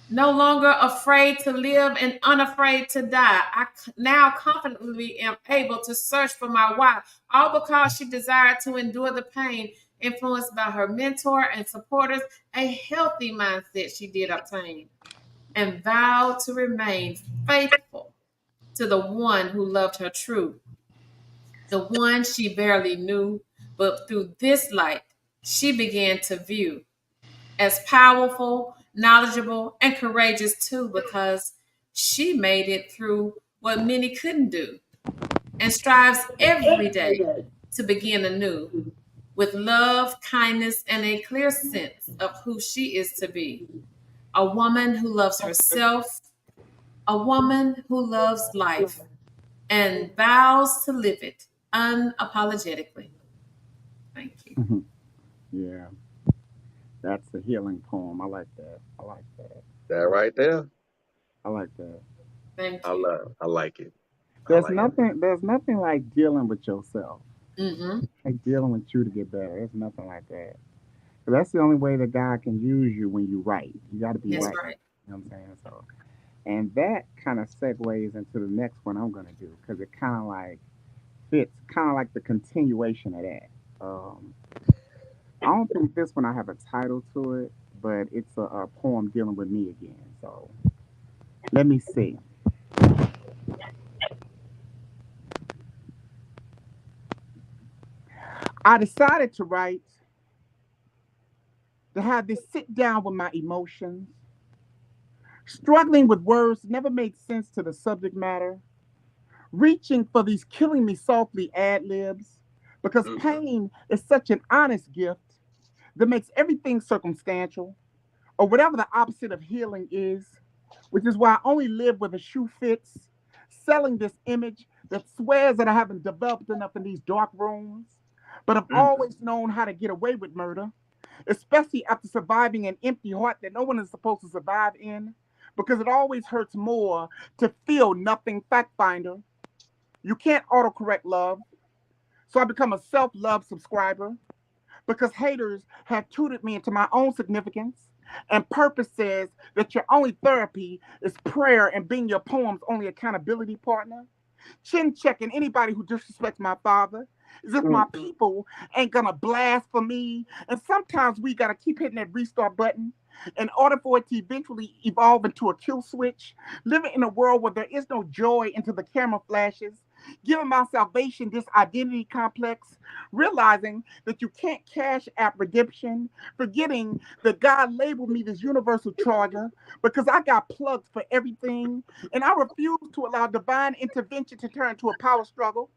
Speaker 3: No longer afraid to live and unafraid to die. I now confidently am able to search for my why, all because she desired to endure the pain, influenced by her mentor and supporters, a healthy mindset she did obtain, and vowed to remain faithful to the one who loved her true, the one she barely knew, but through this light, she began to view as powerful, knowledgeable, and courageous too, because she made it through what many couldn't do and strives every day to begin anew with love, kindness, and a clear sense of who she is to be. A woman who loves herself, a woman who loves life, and vows to live it unapologetically. Thank you.
Speaker 2: Yeah. That's a healing poem. I like that.
Speaker 1: that right there.
Speaker 2: I like that.
Speaker 3: Thank you.
Speaker 1: I like it.
Speaker 2: There's nothing like dealing with yourself.
Speaker 3: Mm-hmm.
Speaker 2: Like dealing with you to get better. There's nothing like that. But that's the only way that God can use you when you write. You got to be
Speaker 3: That's
Speaker 2: right.
Speaker 3: right.
Speaker 2: You know what I'm saying? So, and that kind of segues into the next one I'm gonna do because it kind of like fits, kind of like the continuation of that. I don't think this one I have a title to it, but it's a poem dealing with me again. So let me see. I decided to write, to have this sit down with my emotions, struggling with words that never made sense to the subject matter, reaching for these killing me softly ad libs, because
Speaker 1: Mm,
Speaker 2: pain is such an honest gift that makes everything circumstantial, or whatever the opposite of healing is, which is why I only live where the shoe fits, selling this image that swears that I haven't developed enough in these dark rooms, but I've
Speaker 1: mm,
Speaker 2: always known how to get away with murder, especially after surviving an empty heart that no one is supposed to survive in, because it always hurts more to feel nothing. Fact finder. You can't autocorrect love, so I become a self-love subscriber because haters have tutored me into my own significance. And purpose says that your only therapy is prayer and being your poem's only accountability partner. Chin checking anybody who disrespects my father, as if my
Speaker 1: mm,
Speaker 2: people ain't gonna blast for me. And sometimes we gotta keep hitting that restart button in order for it to eventually evolve into a kill switch. Living in a world where there is no joy until the camera flashes, giving my salvation this identity complex, realizing that you can't cash app redemption, forgetting that God labeled me this universal charger because I got plugs for everything, and I refuse to allow divine intervention to turn into a power struggle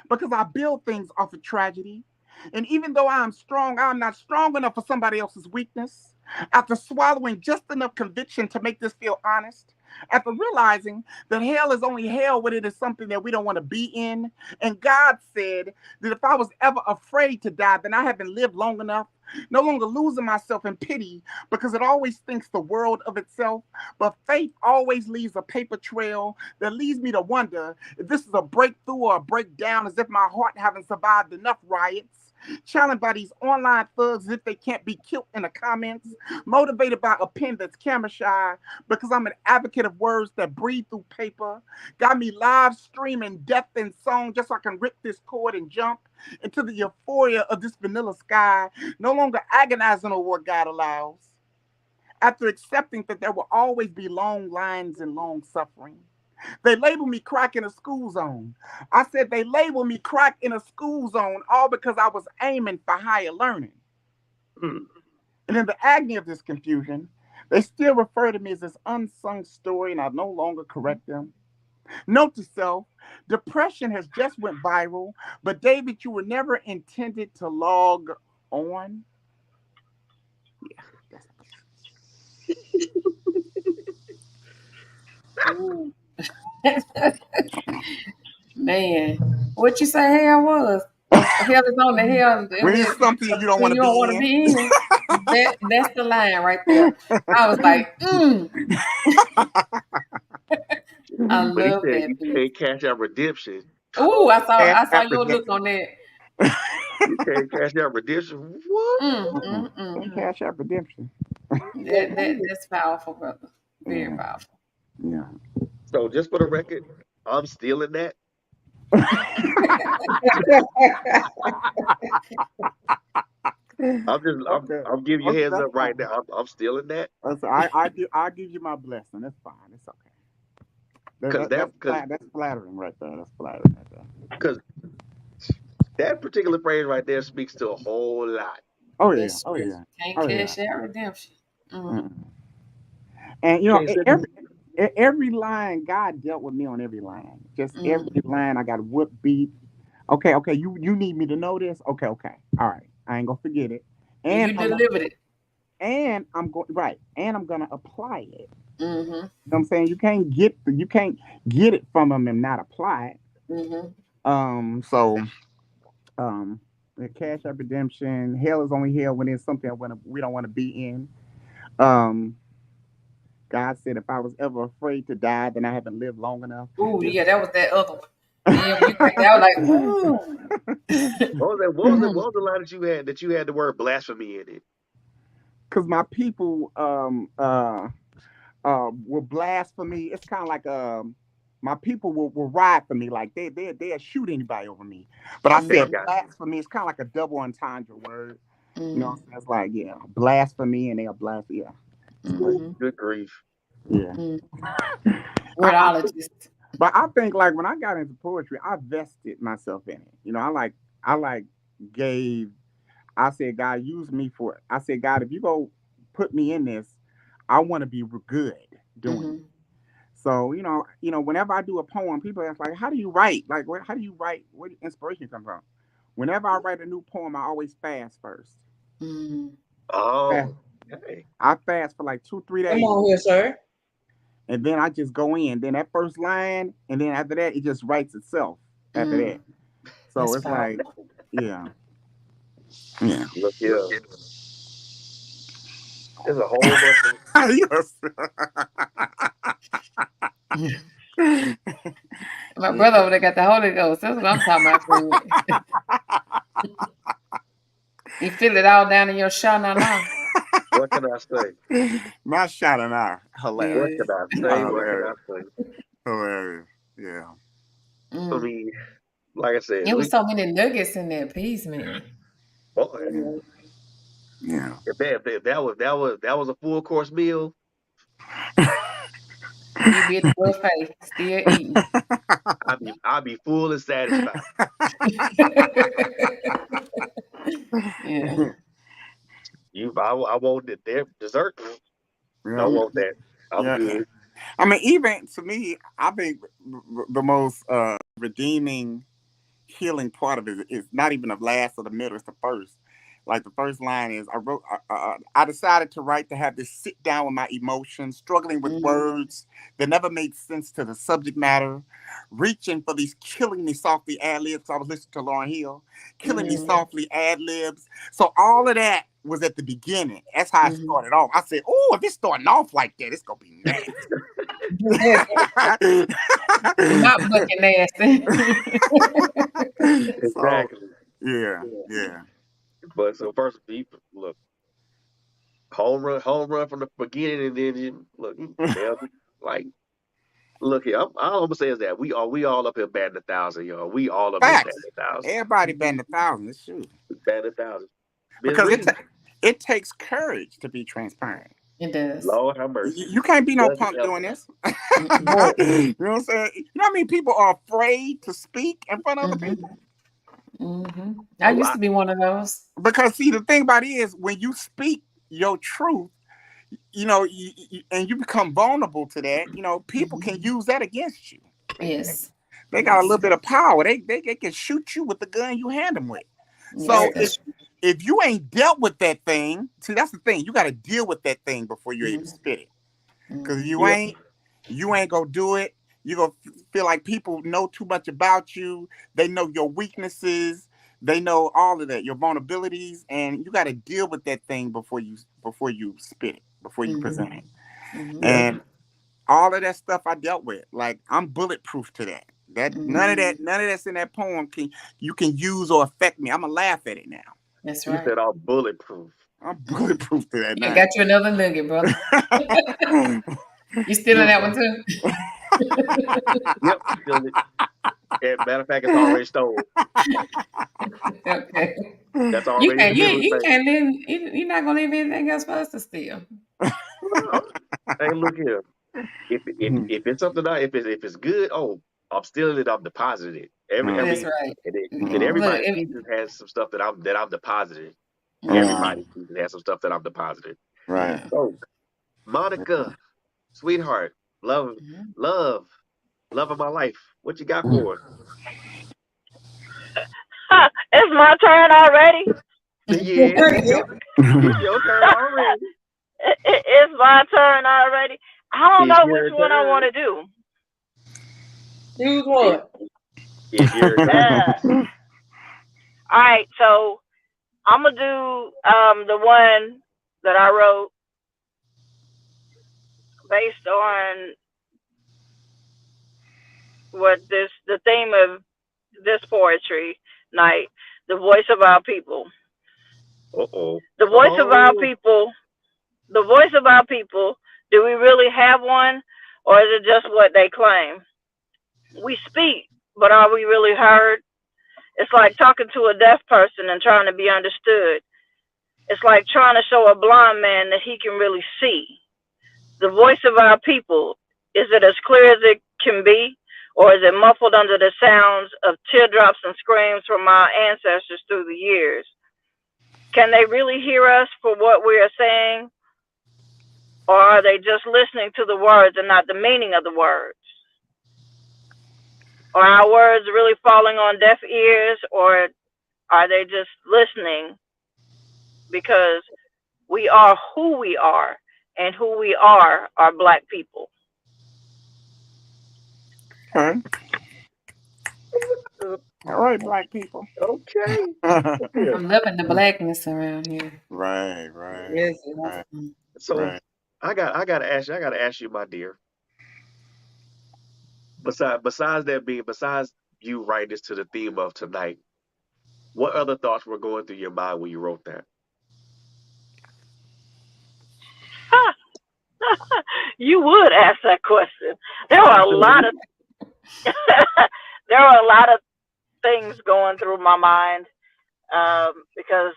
Speaker 2: because I build things off of tragedy. And even though I'm strong, I'm not strong enough for somebody else's weakness. After swallowing just enough conviction to make this feel honest, after realizing that hell is only hell when it is something that we don't want to be in, and God said that if I was ever afraid to die, then I haven't lived long enough, no longer losing myself in pity because it always thinks the world of itself, but faith always leaves a paper trail that leads me to wonder if this is a breakthrough or a breakdown, as if my heart haven't survived enough riots, challenged by these online thugs as if they can't be killed in the comments, motivated by a pen that's camera shy because I'm an advocate of words that breathe through paper, got me live streaming death and song just so I can rip this cord and jump into the euphoria of this vanilla sky, no longer agonizing over what God allows. After accepting that there will always be long lines and long suffering, they label me crack in a school zone. I said they label me crack in a school zone all because I was aiming for higher learning.
Speaker 1: mm.
Speaker 2: And in the agony of this confusion, they still refer to me as this unsung story, and I no longer correct them. Note to self, depression has just went viral, but David, you were never intended to log on. Yeah, that's
Speaker 3: Ooh. Man, what you say hell was? Hell is on the hell
Speaker 2: when it's something you don't
Speaker 3: when
Speaker 2: want
Speaker 3: you
Speaker 2: to
Speaker 3: don't
Speaker 2: be
Speaker 3: want to
Speaker 2: in.
Speaker 3: be in. That's the line right there. I was like, I
Speaker 1: But he
Speaker 3: love
Speaker 1: said
Speaker 3: that
Speaker 1: you
Speaker 3: piece.
Speaker 1: can't cash out redemption.
Speaker 3: Ooh,
Speaker 2: Cash
Speaker 3: I saw your look
Speaker 2: apprehension.
Speaker 3: on that.
Speaker 1: You can't cash out redemption. What?
Speaker 2: Cash app redemption.
Speaker 3: That's powerful, brother. Very
Speaker 2: Yeah,
Speaker 3: powerful.
Speaker 2: yeah.
Speaker 1: So just for the record, I'm stealing that. I'm just
Speaker 2: Okay.
Speaker 1: I'm giving you
Speaker 2: Okay,
Speaker 1: heads
Speaker 2: that's
Speaker 1: up right
Speaker 2: fine.
Speaker 1: now. I'm stealing that
Speaker 2: I'll give you my blessing. That's fine. It's okay.
Speaker 1: because that
Speaker 2: That's flattering right there. That's flattering right there.
Speaker 1: because that particular phrase right there speaks to a whole lot.
Speaker 2: Oh yeah.
Speaker 3: That's
Speaker 2: Oh
Speaker 3: true.
Speaker 2: yeah.
Speaker 3: Can't
Speaker 2: Oh yeah.
Speaker 3: cash out redemption. Mm.
Speaker 2: Mm-mm. And you know,
Speaker 1: Can't send
Speaker 2: every line God dealt with me on every line. Just
Speaker 3: Mm.
Speaker 2: every line I got whoop beat. Okay, okay. You need me to know this. Okay, okay. All right. I ain't gonna forget it.
Speaker 3: And
Speaker 2: And
Speaker 3: you
Speaker 2: I'm
Speaker 3: delivered it.
Speaker 2: and I'm going right. And I'm gonna apply it.
Speaker 3: Mm-hmm.
Speaker 2: You know what I'm saying? You can't get it from them and not apply it.
Speaker 3: Mm-hmm.
Speaker 2: So the cash app redemption, hell is only hell when it's something we don't want to be in. Um, God said if I was ever afraid to die, then I haven't lived long enough.
Speaker 3: Ooh, yeah, that was that other one. Yeah, when you cracked that, I was like, ooh.
Speaker 1: what was that? What was it? What was the line that you had the word blasphemy in it?
Speaker 2: Because my people will blasphemy. It's kind of like my people will ride for me, like they'll shoot anybody over me. But I
Speaker 1: Okay,
Speaker 2: said
Speaker 3: Mhm.
Speaker 1: got
Speaker 2: blasphemy. It's kind of like a double entendre word. You know, so it's like, yeah, blasphemy, and they'll blaspheme. Yeah.
Speaker 1: Good grief.
Speaker 2: Yeah.
Speaker 3: Wordologist.
Speaker 2: But I think like when I got into poetry, I vested myself in it. You know, I gave. I said, God, use me for it. I said, God, if you go put me in this, I want to be good doing it. So whenever I do a poem, people ask like, how do you write? Like, how do you write? Where did inspiration come from? Whenever I write a new poem, I always fast first.
Speaker 1: Oh, okay.
Speaker 2: I fast for like 2-3 days.
Speaker 4: Come on here, sir.
Speaker 2: And then I just go in. Then that first line, and then after that, it just writes itself after that. So
Speaker 3: That's
Speaker 2: it's like, yeah. Yeah.
Speaker 1: Look here. There's a whole bunch
Speaker 3: My brother over there got the Holy Ghost. That's what I'm talking about. You feel it all down in your sha-na-na.
Speaker 1: What can I say?
Speaker 2: My sha-na-na. Hilarious.
Speaker 1: What can I say? What can I say?
Speaker 2: Hilarious. Yeah.
Speaker 1: I mean, like I said,
Speaker 3: There was so many nuggets in that piece, man.
Speaker 1: Boy.
Speaker 2: Yeah.
Speaker 1: If that was a full course meal.
Speaker 3: You be at the buffet, still eating.
Speaker 1: I'll be full and satisfied.
Speaker 3: Yeah.
Speaker 1: I want the dessert. Don't want that. I'm good.
Speaker 2: I mean, even to me, I think the most redeeming, healing part of it is not even the last or the middle; it's the first. Like the first line is, I decided to write to have this sit down with my emotions, struggling with words that never made sense to the subject matter, reaching for these killing me softly ad libs. I was listening to Lauryn Hill, killing me softly ad libs. So all of that was at the beginning. That's how I started off. I said, oh, if it's starting off like that, it's going to be nasty.
Speaker 3: Not looking nasty.
Speaker 1: Exactly.
Speaker 2: So, yeah.
Speaker 1: But so first, look, home run from the beginning, and then look here. All I'm gonna say is that we all up here batting 1,000, y'all. We all up here batting 1,000.
Speaker 2: Everybody batting 1,000. Shoot,
Speaker 1: batting 1,000.
Speaker 2: Because it takes courage to be transparent.
Speaker 3: It does.
Speaker 1: Lord have mercy.
Speaker 2: You can't be no punk doing this. You know what I'm saying? You know what I mean? People are afraid to speak in front of other people.
Speaker 3: I used to be one of those.
Speaker 2: Because see, the thing about it is, when you speak your truth, and you become vulnerable to that, people can use that against you.
Speaker 3: Yes.
Speaker 2: They got a little bit of power. They can shoot you with the gun you hand them with. So if you ain't dealt with that thing, see, that's the thing. You got to deal with that thing before you're able to spit it. Because you ain't gonna do it. You're gonna feel like people know too much about you. They know your weaknesses. They know all of that, your vulnerabilities, and you got to deal with that thing before you spit it, before you present it. And all of that stuff I dealt with, like I'm bulletproof to that. None of that's in that poem you can use or affect me. I'm gonna laugh at it now.
Speaker 3: That's right.
Speaker 1: You said I'm bulletproof.
Speaker 2: I'm bulletproof to that now.
Speaker 3: I got you another nugget, brother. You stealing that one too?
Speaker 1: Yep, stealing it. And matter of fact, it's already stolen.
Speaker 3: Okay.
Speaker 1: That's already
Speaker 3: you're not gonna leave anything else for us to steal.
Speaker 1: Hey, look here. If it's something if it's good, I'm stealing it. I'm depositing it.
Speaker 3: That's right.
Speaker 1: And everybody's pieces has some stuff that I'm depositing. Everybody's pieces has some stuff that I'm depositing.
Speaker 2: Right.
Speaker 1: So, Monica, sweetheart, love of my life. What you got for us?
Speaker 5: It's my turn already.
Speaker 1: Yeah, it's your turn already.
Speaker 5: It's my turn already. I don't know which one I want to do.
Speaker 4: Choose one.
Speaker 1: It's your turn.
Speaker 5: All right, so I'm gonna do the one that I wrote based on the theme of this poetry night, the voice of our people. The voice of our people. The voice of our people. Do we really have one, or is it just what they claim? We speak, but are we really heard? It's like talking to a deaf person and trying to be understood. It's like trying to show a blind man that he can really see. The voice of our people, is it as clear as it can be? Or is it muffled under the sounds of teardrops and screams from our ancestors through the years? Can they really hear us for what we are saying? Or are they just listening to the words and not the meaning of the words? Are our words really falling on deaf ears, or are they just listening because we are who we are, and who we are Black people?
Speaker 2: Okay. All right, Black people.
Speaker 1: Okay.
Speaker 3: I'm loving the blackness around here.
Speaker 2: Right.
Speaker 4: Yes.
Speaker 2: Right.
Speaker 1: So
Speaker 2: Right.
Speaker 1: I gotta ask you, my dear. Besides you writing this to the theme of tonight, what other thoughts were going through your mind when you wrote that?
Speaker 5: You would ask that question. There were a lot of there were a lot of things going through my mind, because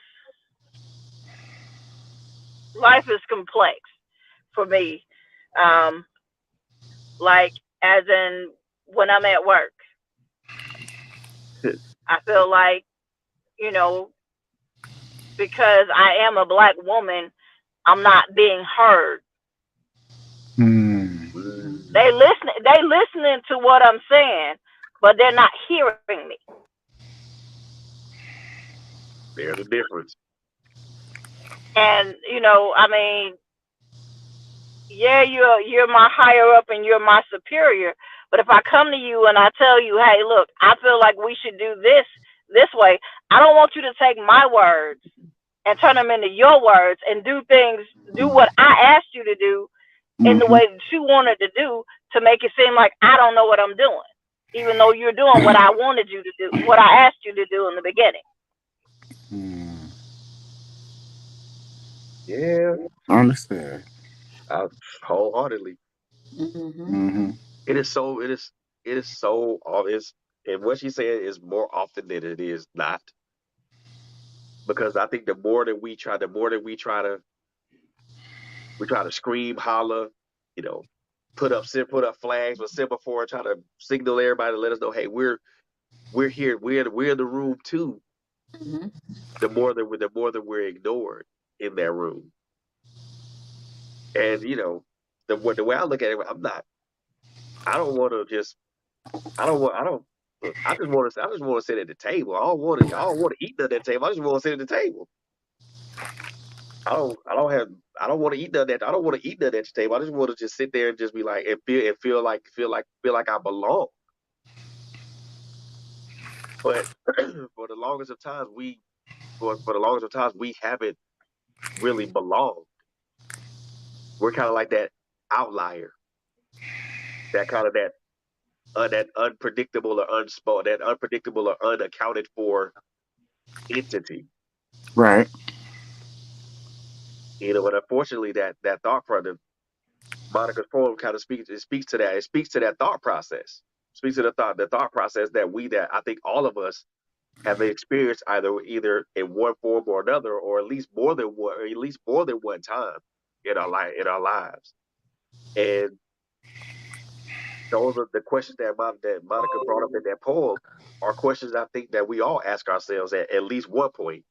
Speaker 5: life is complex for me. Um, like, as in, when I'm at work, I feel like, you know, because I am a Black woman, I'm not being heard. They listening to what I'm saying, but they're not hearing me.
Speaker 1: There's a difference.
Speaker 5: And I mean, yeah, you're my higher up and you're my superior. But if I come to you and I tell you, hey, look, I feel like we should do this way, I don't want you to take my words and turn them into your words and do what I asked you to do in the way that you wanted to do, to make it seem like I don't know what I'm doing, even though you're doing what I wanted you to do, what I asked you to do in the beginning.
Speaker 1: Yeah,
Speaker 2: I understand.
Speaker 1: wholeheartedly. It is so obvious, and what she's saying is more often than it is not. Because I think the more that we try to scream, holler, you know, put up flags or semaphore, try to signal everybody to let us know, hey, we're here, we're in the room too. The more that we're ignored in that room, and the way I look at it, I don't want to just, I don't want, I don't. Look, I just want to sit at the table. I don't want to eat at that table. I just want to sit at the table. I don't want to eat none of that. I don't want to eat none of that table. I just want to just sit there and just be like, and feel like I belong. But for the longest of times we haven't really belonged. We're kind of like that outlier, that unpredictable or unaccounted for entity.
Speaker 2: Right.
Speaker 1: And unfortunately, that thought process, Monica's poem kind of speaks to that. It speaks to that thought process. Speaks to the thought process that I think all of us have experienced either in one form or another, or at least more than one time in our lives. And those are the questions that Monica brought up in that poem, are questions I think that we all ask ourselves at least one point.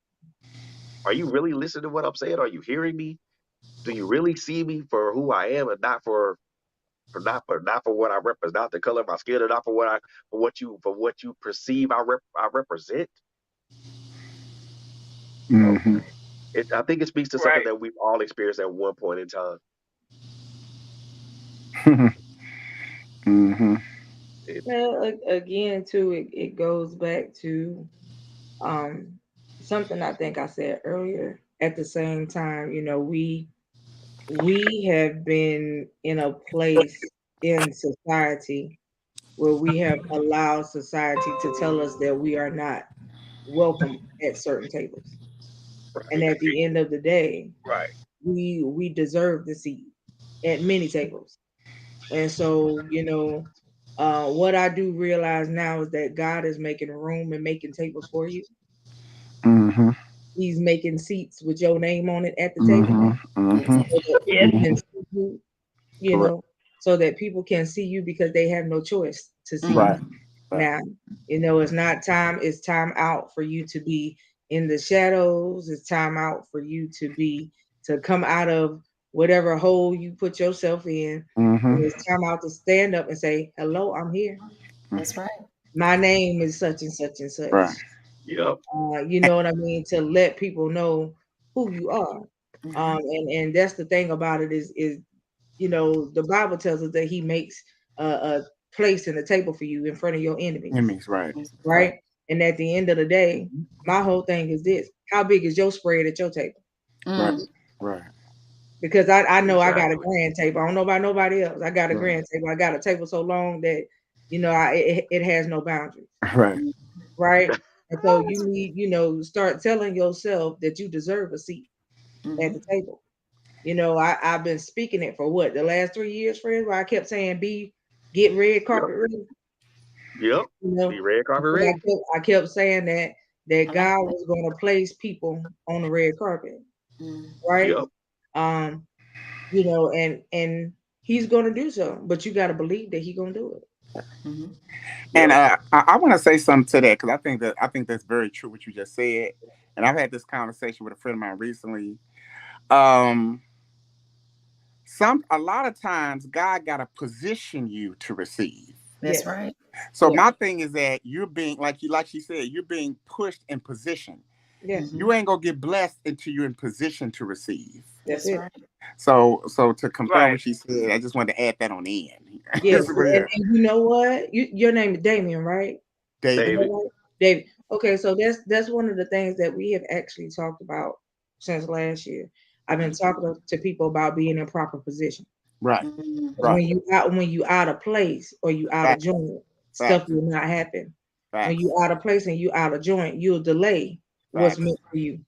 Speaker 1: Are you really listening to what I'm saying? Are you hearing me? Do you really see me for who I am, and not for what I represent, not the color of my skin, or not for what you perceive I represent? I think it speaks to something that we've all experienced at one point in time.
Speaker 4: Well, again, too, it goes back to something I think I said earlier. At the same time, we have been in a place in society where we have allowed society to tell us that we are not welcome at certain tables. And at the end of the day, we deserve the seat at many tables. And so, what I do realize now is that God is making room and making tables for you. He's making seats with your name on it at the table. So that
Speaker 5: Yes.
Speaker 4: people can see you, you know, so that people can see you because they have no choice to see you. Now, it's not time, it's time out for you to be in the shadows. It's time out for you to come out of whatever hole you put yourself in. And it's time out to stand up and say, hello, I'm here.
Speaker 3: That's right.
Speaker 4: My name is such and such and such.
Speaker 1: Yep.
Speaker 4: You know what I mean? To let people know who you are. And that's the thing about it is the Bible tells us that he makes a place and a table for you in front of your enemies. Right? And at the end of the day, my whole thing is this: how big is your spread at your table?
Speaker 2: Right.
Speaker 4: Because I know I got a
Speaker 1: Exactly.
Speaker 4: grand table. I don't know about nobody else. I got a grand table. I got a table so long that it has no boundaries.
Speaker 2: Right.
Speaker 4: Right? And so you need, start telling yourself that you deserve a seat at the table. I've been speaking it for what, the last 3 years, friends, where I kept saying get red carpet ready.
Speaker 1: Yep. The red carpet ready.
Speaker 4: I kept saying that God was going to place people on the red carpet, right?
Speaker 1: Yep.
Speaker 4: And he's going to do so, but you got to believe that he's going to do it.
Speaker 2: And I want to say something to that because I think that's very true what you just said. And I've had this conversation with a friend of mine recently. A lot of times God got to position you to receive.
Speaker 3: That's right.
Speaker 2: So my thing is that you're being, like she said, you're being pushed in position.
Speaker 4: Yes.
Speaker 2: You ain't gonna get blessed until you're in position to receive.
Speaker 4: That's it.
Speaker 3: Right.
Speaker 2: So to confirm what she said, I just wanted to add that on the end.
Speaker 4: Yes. And you know what? Your name is Damien, right?
Speaker 2: David.
Speaker 4: David. Okay, so that's one of the things that we have actually talked about since last year. I've been talking to people about being in proper position.
Speaker 2: Right.
Speaker 4: When you out of place or you out of joint, stuff will not happen. When you out of place and you out of joint, you'll delay what's meant for you.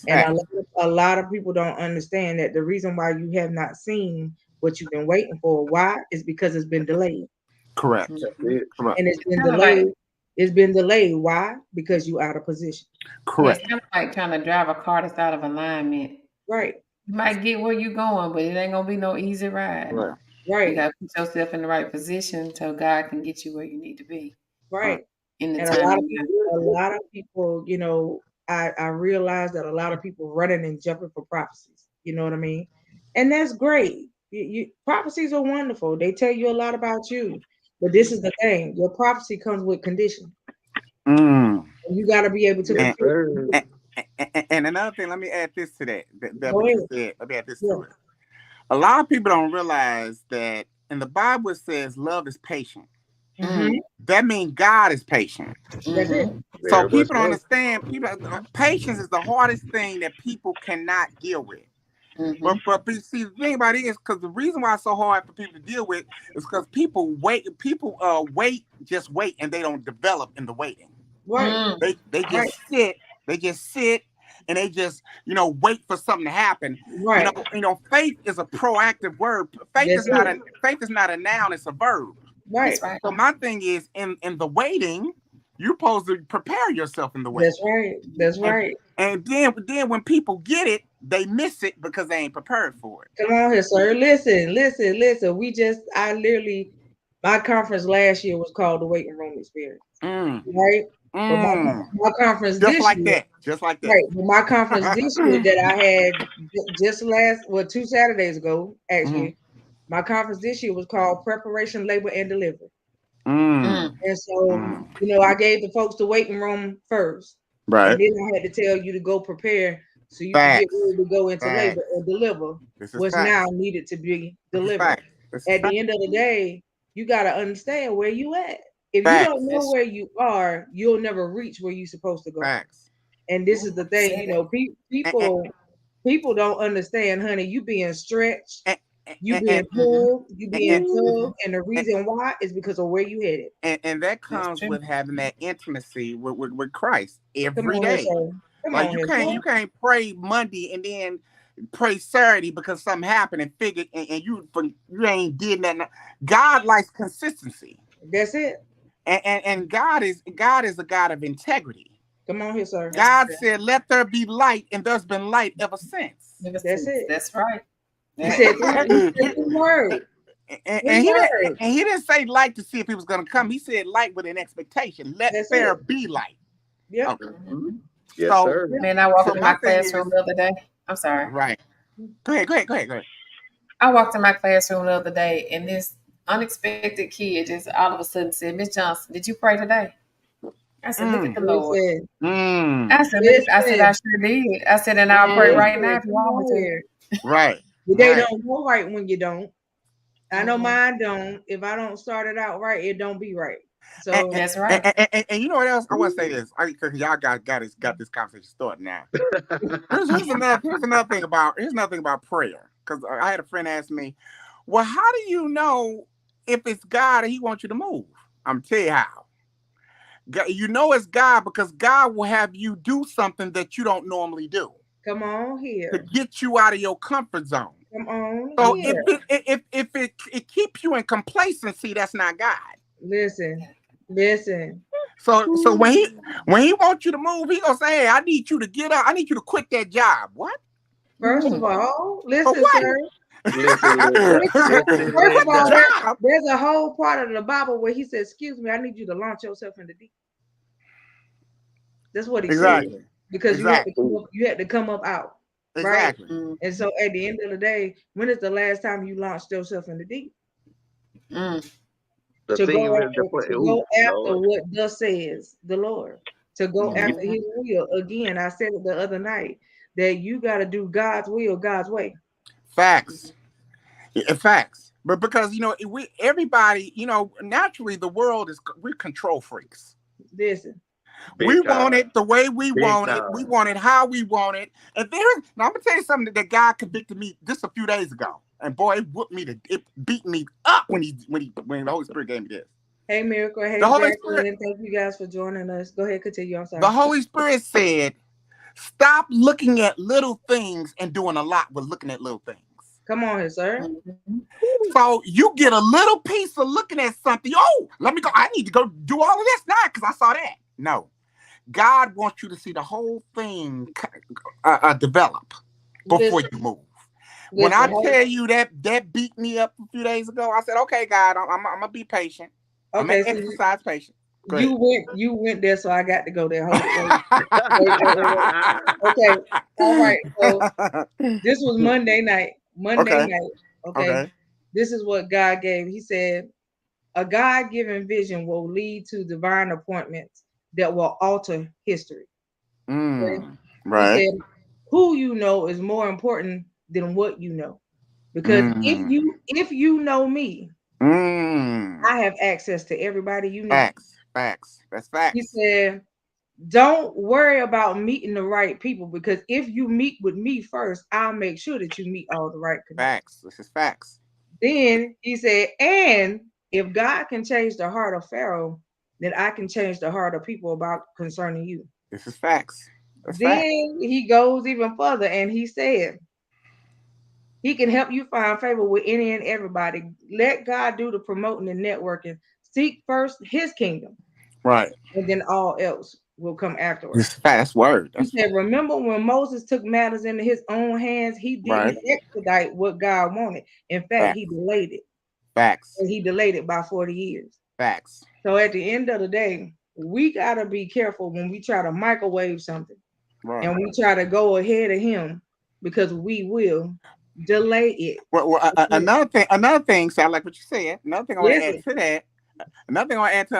Speaker 4: And a lot of people don't understand that the reason why you have not seen what you've been waiting for, why, is because it's been delayed.
Speaker 2: Correct.
Speaker 4: And it's been delayed. It's been delayed. Why? Because you out of position.
Speaker 2: Correct.
Speaker 3: It's kind of like trying to drive a car that's out of alignment.
Speaker 4: Right.
Speaker 3: You might get where you're going, but it ain't gonna be no easy ride.
Speaker 4: Right.
Speaker 3: You gotta put yourself in the right position so God can get you where you need to be.
Speaker 4: Right.
Speaker 3: In the
Speaker 4: and
Speaker 3: time.
Speaker 4: a lot of people, I realize that a lot of people running and jumping for prophecies. You know what I mean? And that's great. Prophecies are wonderful. They tell you a lot about you. But this is the thing: your prophecy comes with condition. And you got to be able to.
Speaker 2: And another thing, let me add this to that.
Speaker 4: Go ahead.
Speaker 2: Let me add this to it. A lot of people don't realize that in the Bible it says love is patient. That means God is patient.
Speaker 4: That's it.
Speaker 2: So people don't understand. Patience is the hardest thing that people cannot deal with. But see, the thing about it is because the reason why it's so hard for people to deal with is because people wait, just wait, and they don't develop in the waiting.
Speaker 4: Right.
Speaker 2: They just sit. They just sit, and they just wait for something to happen.
Speaker 4: Right.
Speaker 2: Faith is a proactive word. Faith is not a noun. It's a verb.
Speaker 4: Right.
Speaker 2: So my thing is in the waiting, you're supposed to prepare yourself in the waiting.
Speaker 4: That's right.
Speaker 2: And then when people get it, they miss it because they ain't prepared for it.
Speaker 4: Come on here, sir. Listen. My conference last year was called the Waiting Room Experience. Right? But my conference
Speaker 2: just
Speaker 4: this
Speaker 2: like
Speaker 4: year,
Speaker 2: that.
Speaker 4: Right. But my conference this year that I had 2 Saturdays ago, actually, my conference this year was called Preparation, Labor, and Delivery. And so, I gave the folks the waiting room first.
Speaker 2: Right.
Speaker 4: And then I had to tell you to go prepare so you can get ready to go into labor and deliver what's now needed to be delivered. At the end of the day, you got to understand where you at. If you don't know where you are, you'll never reach where you're supposed to go. And this is the thing, people don't understand, honey. You being stretched, you being pulled, you being tugged, and the reason why is because of where you headed.
Speaker 2: And that comes with having that intimacy with Christ every day. Like you can't pray Monday and then pray Saturday because something happened and figured and you ain't did nothing. God likes consistency.
Speaker 4: That's it.
Speaker 2: And God is a God of integrity.
Speaker 4: Come on here, sir.
Speaker 2: God said, "Let there be light," and there's been light ever since.
Speaker 4: That's it.
Speaker 3: That's right.
Speaker 4: He said three words.
Speaker 2: And he didn't say light to see if he was going to come. He said light with an expectation. Let there be light.
Speaker 4: Yeah.
Speaker 2: Okay.
Speaker 1: Yes,
Speaker 2: So,
Speaker 1: sir.
Speaker 3: Man, I walked
Speaker 2: So
Speaker 3: in
Speaker 2: my
Speaker 3: my
Speaker 2: thing
Speaker 3: classroom
Speaker 2: is-
Speaker 3: the other day. I'm sorry.
Speaker 2: Right. Go ahead.
Speaker 3: I walked in my classroom the other day, and this unexpected kid just all of a sudden said, "Miss Johnson, did you pray today?" I said, "Look at the Lord."
Speaker 4: Listen,
Speaker 3: I said, "I sure did." I said, "And I'll pray right now if you want me to."
Speaker 2: Right.
Speaker 4: They don't go right when you don't. I know mine don't. If I don't start it out right, it don't be right. So
Speaker 3: That's right.
Speaker 2: And you know what else? I want to say this. Because y'all got this conversation started now. Here's another thing about prayer. Because I had a friend ask me, "Well, how do you know if it's God and He wants you to move?" I'm tell you how. You know it's God because God will have you do something that you don't normally do.
Speaker 4: come on
Speaker 2: To
Speaker 4: here.
Speaker 2: get you out of your comfort zone.
Speaker 4: Come on
Speaker 2: So
Speaker 4: here.
Speaker 2: if it keeps you in complacency, that's not God.
Speaker 4: Listen.
Speaker 2: So when he wants you to move, he gonna say, "Hey, I need you to get up. I need you to quit that job." What?
Speaker 4: First of all, listen,
Speaker 2: what?
Speaker 4: sir.
Speaker 1: Listen,
Speaker 4: First of all,
Speaker 2: Linda.
Speaker 4: there's a whole part of the Bible where he says, "Excuse me, I need you to launch yourself in the deep." That's what he said. Because you had to come up out.
Speaker 2: Exactly.
Speaker 4: Right? And so at the end of the day, when is the last time you launched yourself in the deep? To go after what thus says the Lord. To go after His will. Again, I said it the other night that you got to do God's will, God's way.
Speaker 2: Facts. Facts. But because everybody, naturally the world we're control freaks.
Speaker 4: Listen.
Speaker 2: We want it the way we want it. We want it how we want it. And now I'm gonna tell you something that God convicted me just a few days ago. And boy, it beat me up when the Holy Spirit gave me this.
Speaker 4: Hey, Miracle. Hey,
Speaker 2: the Holy
Speaker 4: Spirit. Thank you guys for joining us. Go ahead, continue. I'm sorry.
Speaker 2: The Holy Spirit said, "Stop looking at little things and doing a lot with looking at little things."
Speaker 4: Come on here, sir.
Speaker 2: So you get a little piece of looking at something. Oh, let me go. I need to go do all of this now because I saw that. No. God wants you to see the whole thing develop before you move. When I tell you that beat me up a few days ago, I said, "Okay, God, I'm gonna be patient. I'm gonna exercise patience."
Speaker 4: You went there, so I got to go there. Okay, all right. So this was Monday night. Okay. This is what God gave. He said, "A God-given vision will lead to divine appointments that will alter history." Okay?
Speaker 2: Right.
Speaker 4: He said, "Who you know is more important than what you know, because if you know me, I have access to everybody you need."
Speaker 2: Facts. That's facts.
Speaker 4: He said, "Don't worry about meeting the right people, because if you meet with me first, I'll make sure that you meet all the right people."
Speaker 2: Facts. This is facts.
Speaker 4: Then he said, "And if God can change the heart of Pharaoh, then I can change the heart of people about concerning you."
Speaker 2: This is facts.
Speaker 4: Then he goes even further and he said, "He can help you find favor with any and everybody. Let God do the promoting and networking. Seek first His kingdom."
Speaker 2: Right.
Speaker 4: And then all else will come afterwards.
Speaker 2: This fast word.
Speaker 4: He said, "Remember when Moses took matters into his own hands, he didn't expedite what God wanted. In fact, he delayed it."
Speaker 2: Facts.
Speaker 4: And he delayed it by 40 years.
Speaker 2: Facts.
Speaker 4: So at the end of the day, we got to be careful when we try to microwave something. Right. And we try to go ahead of him, because we will delay it.
Speaker 2: Well, another thing, so I like what you said. Another thing I want to add to that.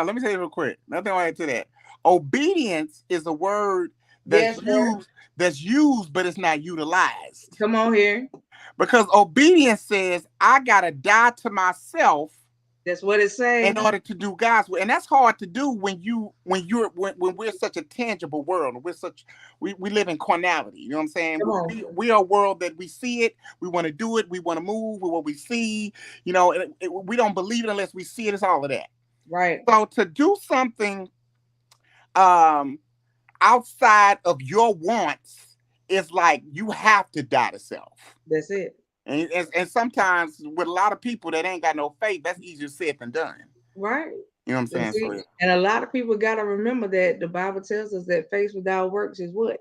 Speaker 2: Let me say it real quick. Another thing I want to add to that. Obedience is a word that's used, but it's not utilized.
Speaker 4: Come on here.
Speaker 2: Because obedience says, I gotta die to myself.
Speaker 4: That's what it's saying.
Speaker 2: In order to do God's will. And that's hard to do when we're such a tangible world. We live in carnality. You know what I'm saying? We are a world that we see it, we want to do it, we want to move with what we see, we don't believe it unless we see it. It's all of that.
Speaker 4: Right.
Speaker 2: So to do something outside of your wants is like you have to die to self.
Speaker 4: That's it.
Speaker 2: And sometimes with a lot of people that ain't got no faith, that's easier said than done.
Speaker 4: Right.
Speaker 2: You know what I'm saying?
Speaker 4: See,
Speaker 2: So,
Speaker 4: and a lot of people got to remember that the Bible tells us that faith without works is what?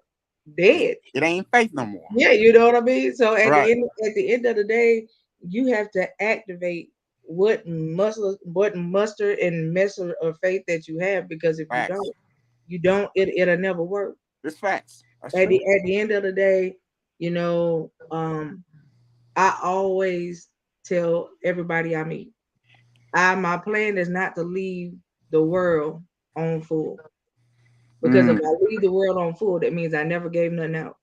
Speaker 4: Dead.
Speaker 2: it ain't faith no more.
Speaker 4: Yeah, you know what I mean? So at
Speaker 2: Right.
Speaker 4: the end of the day, you have to activate what muster and measure of faith that you have, because if
Speaker 2: Facts.
Speaker 4: you don't, it'll never work.
Speaker 2: It's facts. That's
Speaker 4: At
Speaker 2: true.
Speaker 4: the end of the day, you know, I always tell everybody I meet, my plan is not to leave the world on full. Because if I leave the world on full, that means I never gave nothing out.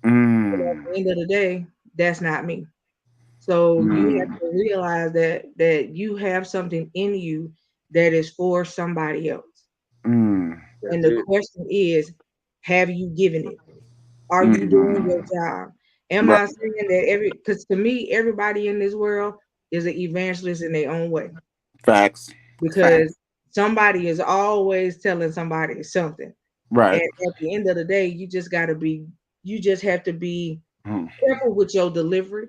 Speaker 4: But at the end of the day, that's not me. So you have to realize that you have something in you that is for somebody else. And the question is, have you given it? Are you doing your job? Am I saying that because to me, everybody in this world is an evangelist in their own way.
Speaker 2: Facts.
Speaker 4: Because somebody is always telling somebody something.
Speaker 2: Right.
Speaker 4: And at the end of the day, you just have to be careful with your delivery,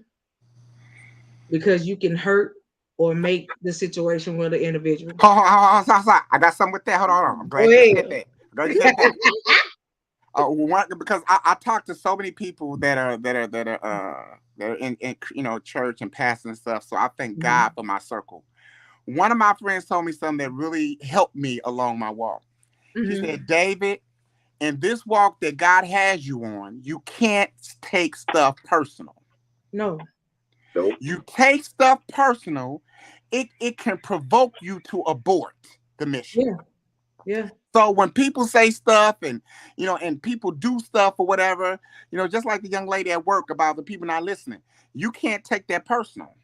Speaker 4: because you can hurt or make the situation with the individual.
Speaker 2: Hold on. I got something with that. Hold on. I'm glad you said that. Because I talk to so many people that are in church and pastors and stuff. So I thank God for my circle. One of my friends told me something that really helped me along my walk. He said, David, in this walk that God has you on, you can't take stuff personal.
Speaker 4: No.
Speaker 2: You take stuff personal, it can provoke you to abort the mission.
Speaker 4: Yeah.
Speaker 2: So when people say stuff and people do stuff or whatever, just like the young lady at work about the people not listening, you can't take that personal.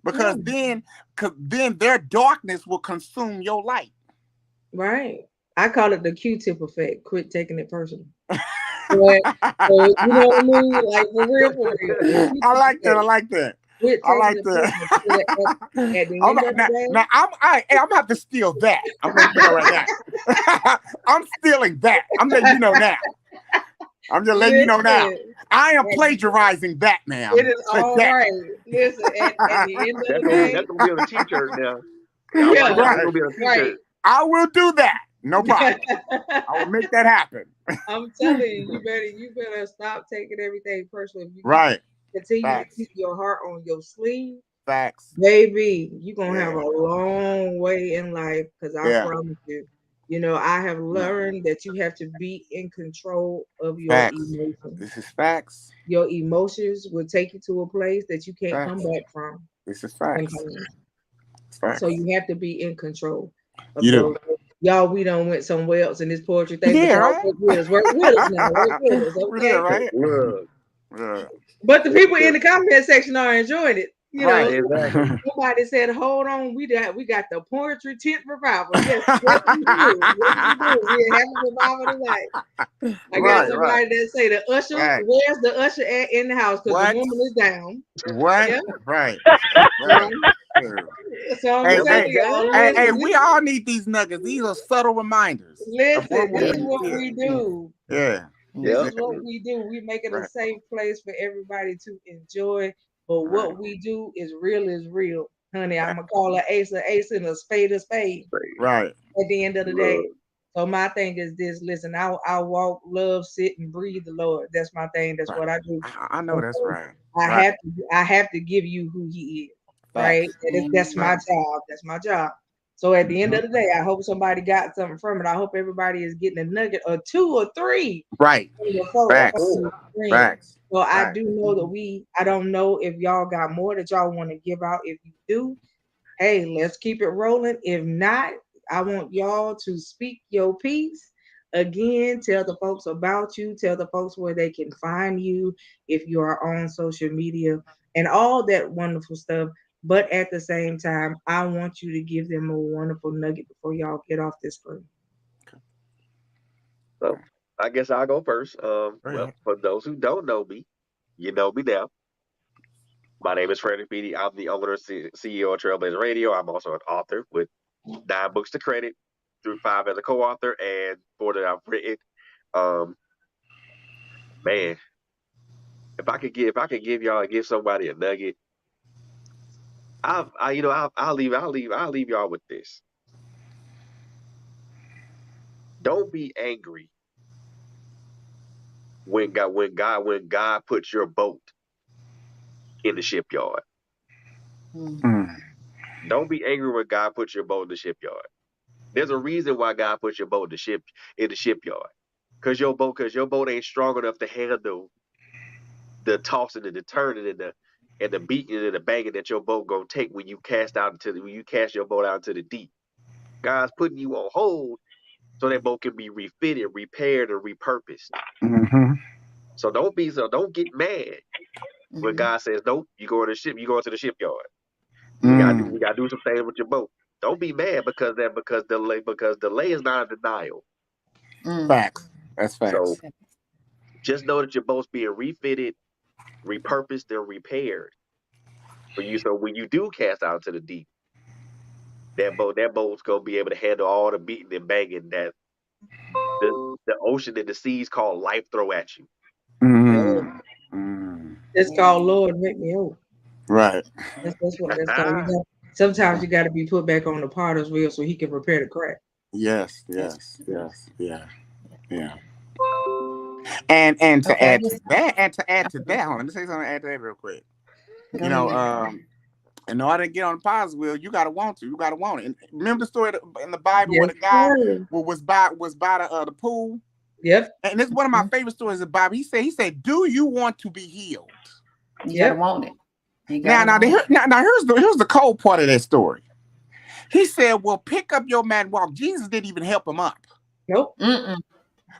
Speaker 2: Because then their darkness will consume your light.
Speaker 4: Right. I call it the Q-tip effect. Quit taking it personal. So, you know what I mean? Like for real.
Speaker 2: I like that.
Speaker 4: Quit
Speaker 2: I like
Speaker 4: taking
Speaker 2: that.
Speaker 4: At the end of the day,
Speaker 2: now I'm about to steal that. I'm going to right now. I'm stealing that. I'm letting you know now. I'm just letting you know now. I am plagiarizing that now.
Speaker 4: It is all right. Listen, at the end of the day,
Speaker 1: that's gonna be on a t-shirt now.
Speaker 4: Right.
Speaker 2: I will do that. No problem. I will make that happen.
Speaker 4: I'm telling you, you better stop taking everything personal. If you continue to keep your heart on your sleeve, baby, you're gonna have a long way in life. Because I promise you, I have learned that you have to be in control of your emotions.
Speaker 2: This is facts.
Speaker 4: Your emotions will take you to a place that you can't come back from.
Speaker 2: This is facts.
Speaker 4: So you have to be in control of
Speaker 2: you
Speaker 4: those.
Speaker 2: Do.
Speaker 4: Y'all, we done went somewhere else in this poetry thing.
Speaker 2: Yeah, right?
Speaker 4: Work with us now. Work with us, okay?
Speaker 2: Yeah, right?
Speaker 4: But the people in the comment section are enjoying it.
Speaker 1: Exactly.
Speaker 4: Somebody said, "Hold on, we got the poetry tent revival." Yes, we do. We're having revival tonight. I got somebody that say the usher. Where's the usher at in the house? Because the woman is down.
Speaker 2: What? Yeah? Right.
Speaker 4: So I'm telling y'all,
Speaker 2: we all need these nuggets. These are subtle reminders.
Speaker 4: Listen, this is what we do.
Speaker 2: Yeah.
Speaker 4: This is what we do. We make it a safe place for everybody to enjoy. But what we do is real. Honey, I'm going to call an ace and a spade a spade.
Speaker 2: Right.
Speaker 4: At the end of the day. So my thing is this. Listen, I walk, love, sit, and breathe the Lord. That's my thing. That's what I do.
Speaker 2: I know that's right.
Speaker 4: I have to give you who he is. Right? That's my job. That's my job. So at the end of the day, I hope somebody got something from it. I hope everybody is getting a nugget or two or three.
Speaker 2: Right. Facts.
Speaker 4: So I do know that I don't know if y'all got more that y'all want to give out. If you do, hey, let's keep it rolling. If not, I want y'all to speak your piece. Again, tell the folks about you. Tell the folks where they can find you if you are on social media and all that wonderful stuff. But at the same time, I want you to give them a wonderful nugget before y'all get off this screen.
Speaker 1: So I guess I'll go first. Well, for those who don't know me, you know me now. My name is Frederick Beatty. I'm the owner and CEO of TrailBlazerz Radio. I'm also an author with 9 books to credit, through 5 as a co-author, and 4 that I've written. Man, if I could give somebody a nugget, I'll leave y'all with this. Don't be angry when God puts your boat in the shipyard. Don't be angry when God puts your boat in the shipyard. There's a reason why God puts your boat in the shipyard. Cause your boat ain't strong enough to handle the tossing and the turning and the beating and the banging that your boat gonna take when you cast your boat out into the deep. God's putting you on hold so that boat can be refitted, repaired, and repurposed. So don't get mad when God says, nope, you go into the shipyard. We gotta do some things with your boat. Don't be mad because delay is not a denial.
Speaker 2: Facts. That's facts.
Speaker 1: So just know that your boat's being refitted, repurposed, and repaired for you. So when you do cast out into the deep, that boat's gonna be able to handle all the beating and banging that the ocean and the seas called life throw at you.
Speaker 4: It's called Lord Make Me Whole.
Speaker 2: Right.
Speaker 4: That's what that's called. Sometimes you got to be put back on the potter's wheel so he can repair the crack.
Speaker 2: Yes. Yeah. And to add to that, hold on, let me say something. Add to that real quick. In order to get on the potter's wheel, you gotta want to. You gotta want it. And remember the story in the Bible where the guy was by the pool.
Speaker 4: Yep.
Speaker 2: And this is one of my favorite stories of the Bible. He said, "Do you want to be healed?"
Speaker 3: You gotta want it.
Speaker 2: Now, here's the cold part of that story. He said, "Well, pick up your mat and walk." Jesus didn't even help him up.
Speaker 4: Nope.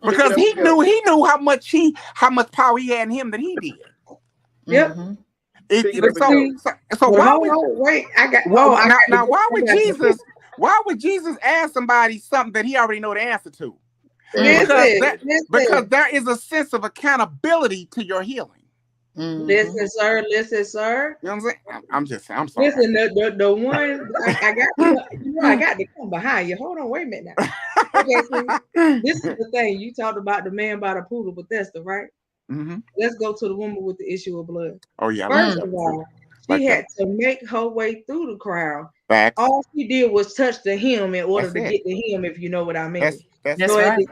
Speaker 2: Because he knew how much power he had in him that he did.
Speaker 4: Yep.
Speaker 2: So why would Jesus ask somebody something that he already know the answer to? Because there is a sense of accountability to your healing.
Speaker 4: Listen, sir.
Speaker 2: You know what I'm saying? I'm sorry.
Speaker 4: Listen, the one I got to come behind you. Hold on, wait a minute now. Okay, so this is the thing. You talked about the man by the pool of Bethesda, right? Let's go to the woman with the issue of blood.
Speaker 2: Oh yeah.
Speaker 4: First of all, she had to make her way through the crowd.
Speaker 2: Facts.
Speaker 4: All she did was touch the hem in order to get to him, if you know what I mean.
Speaker 3: That's right.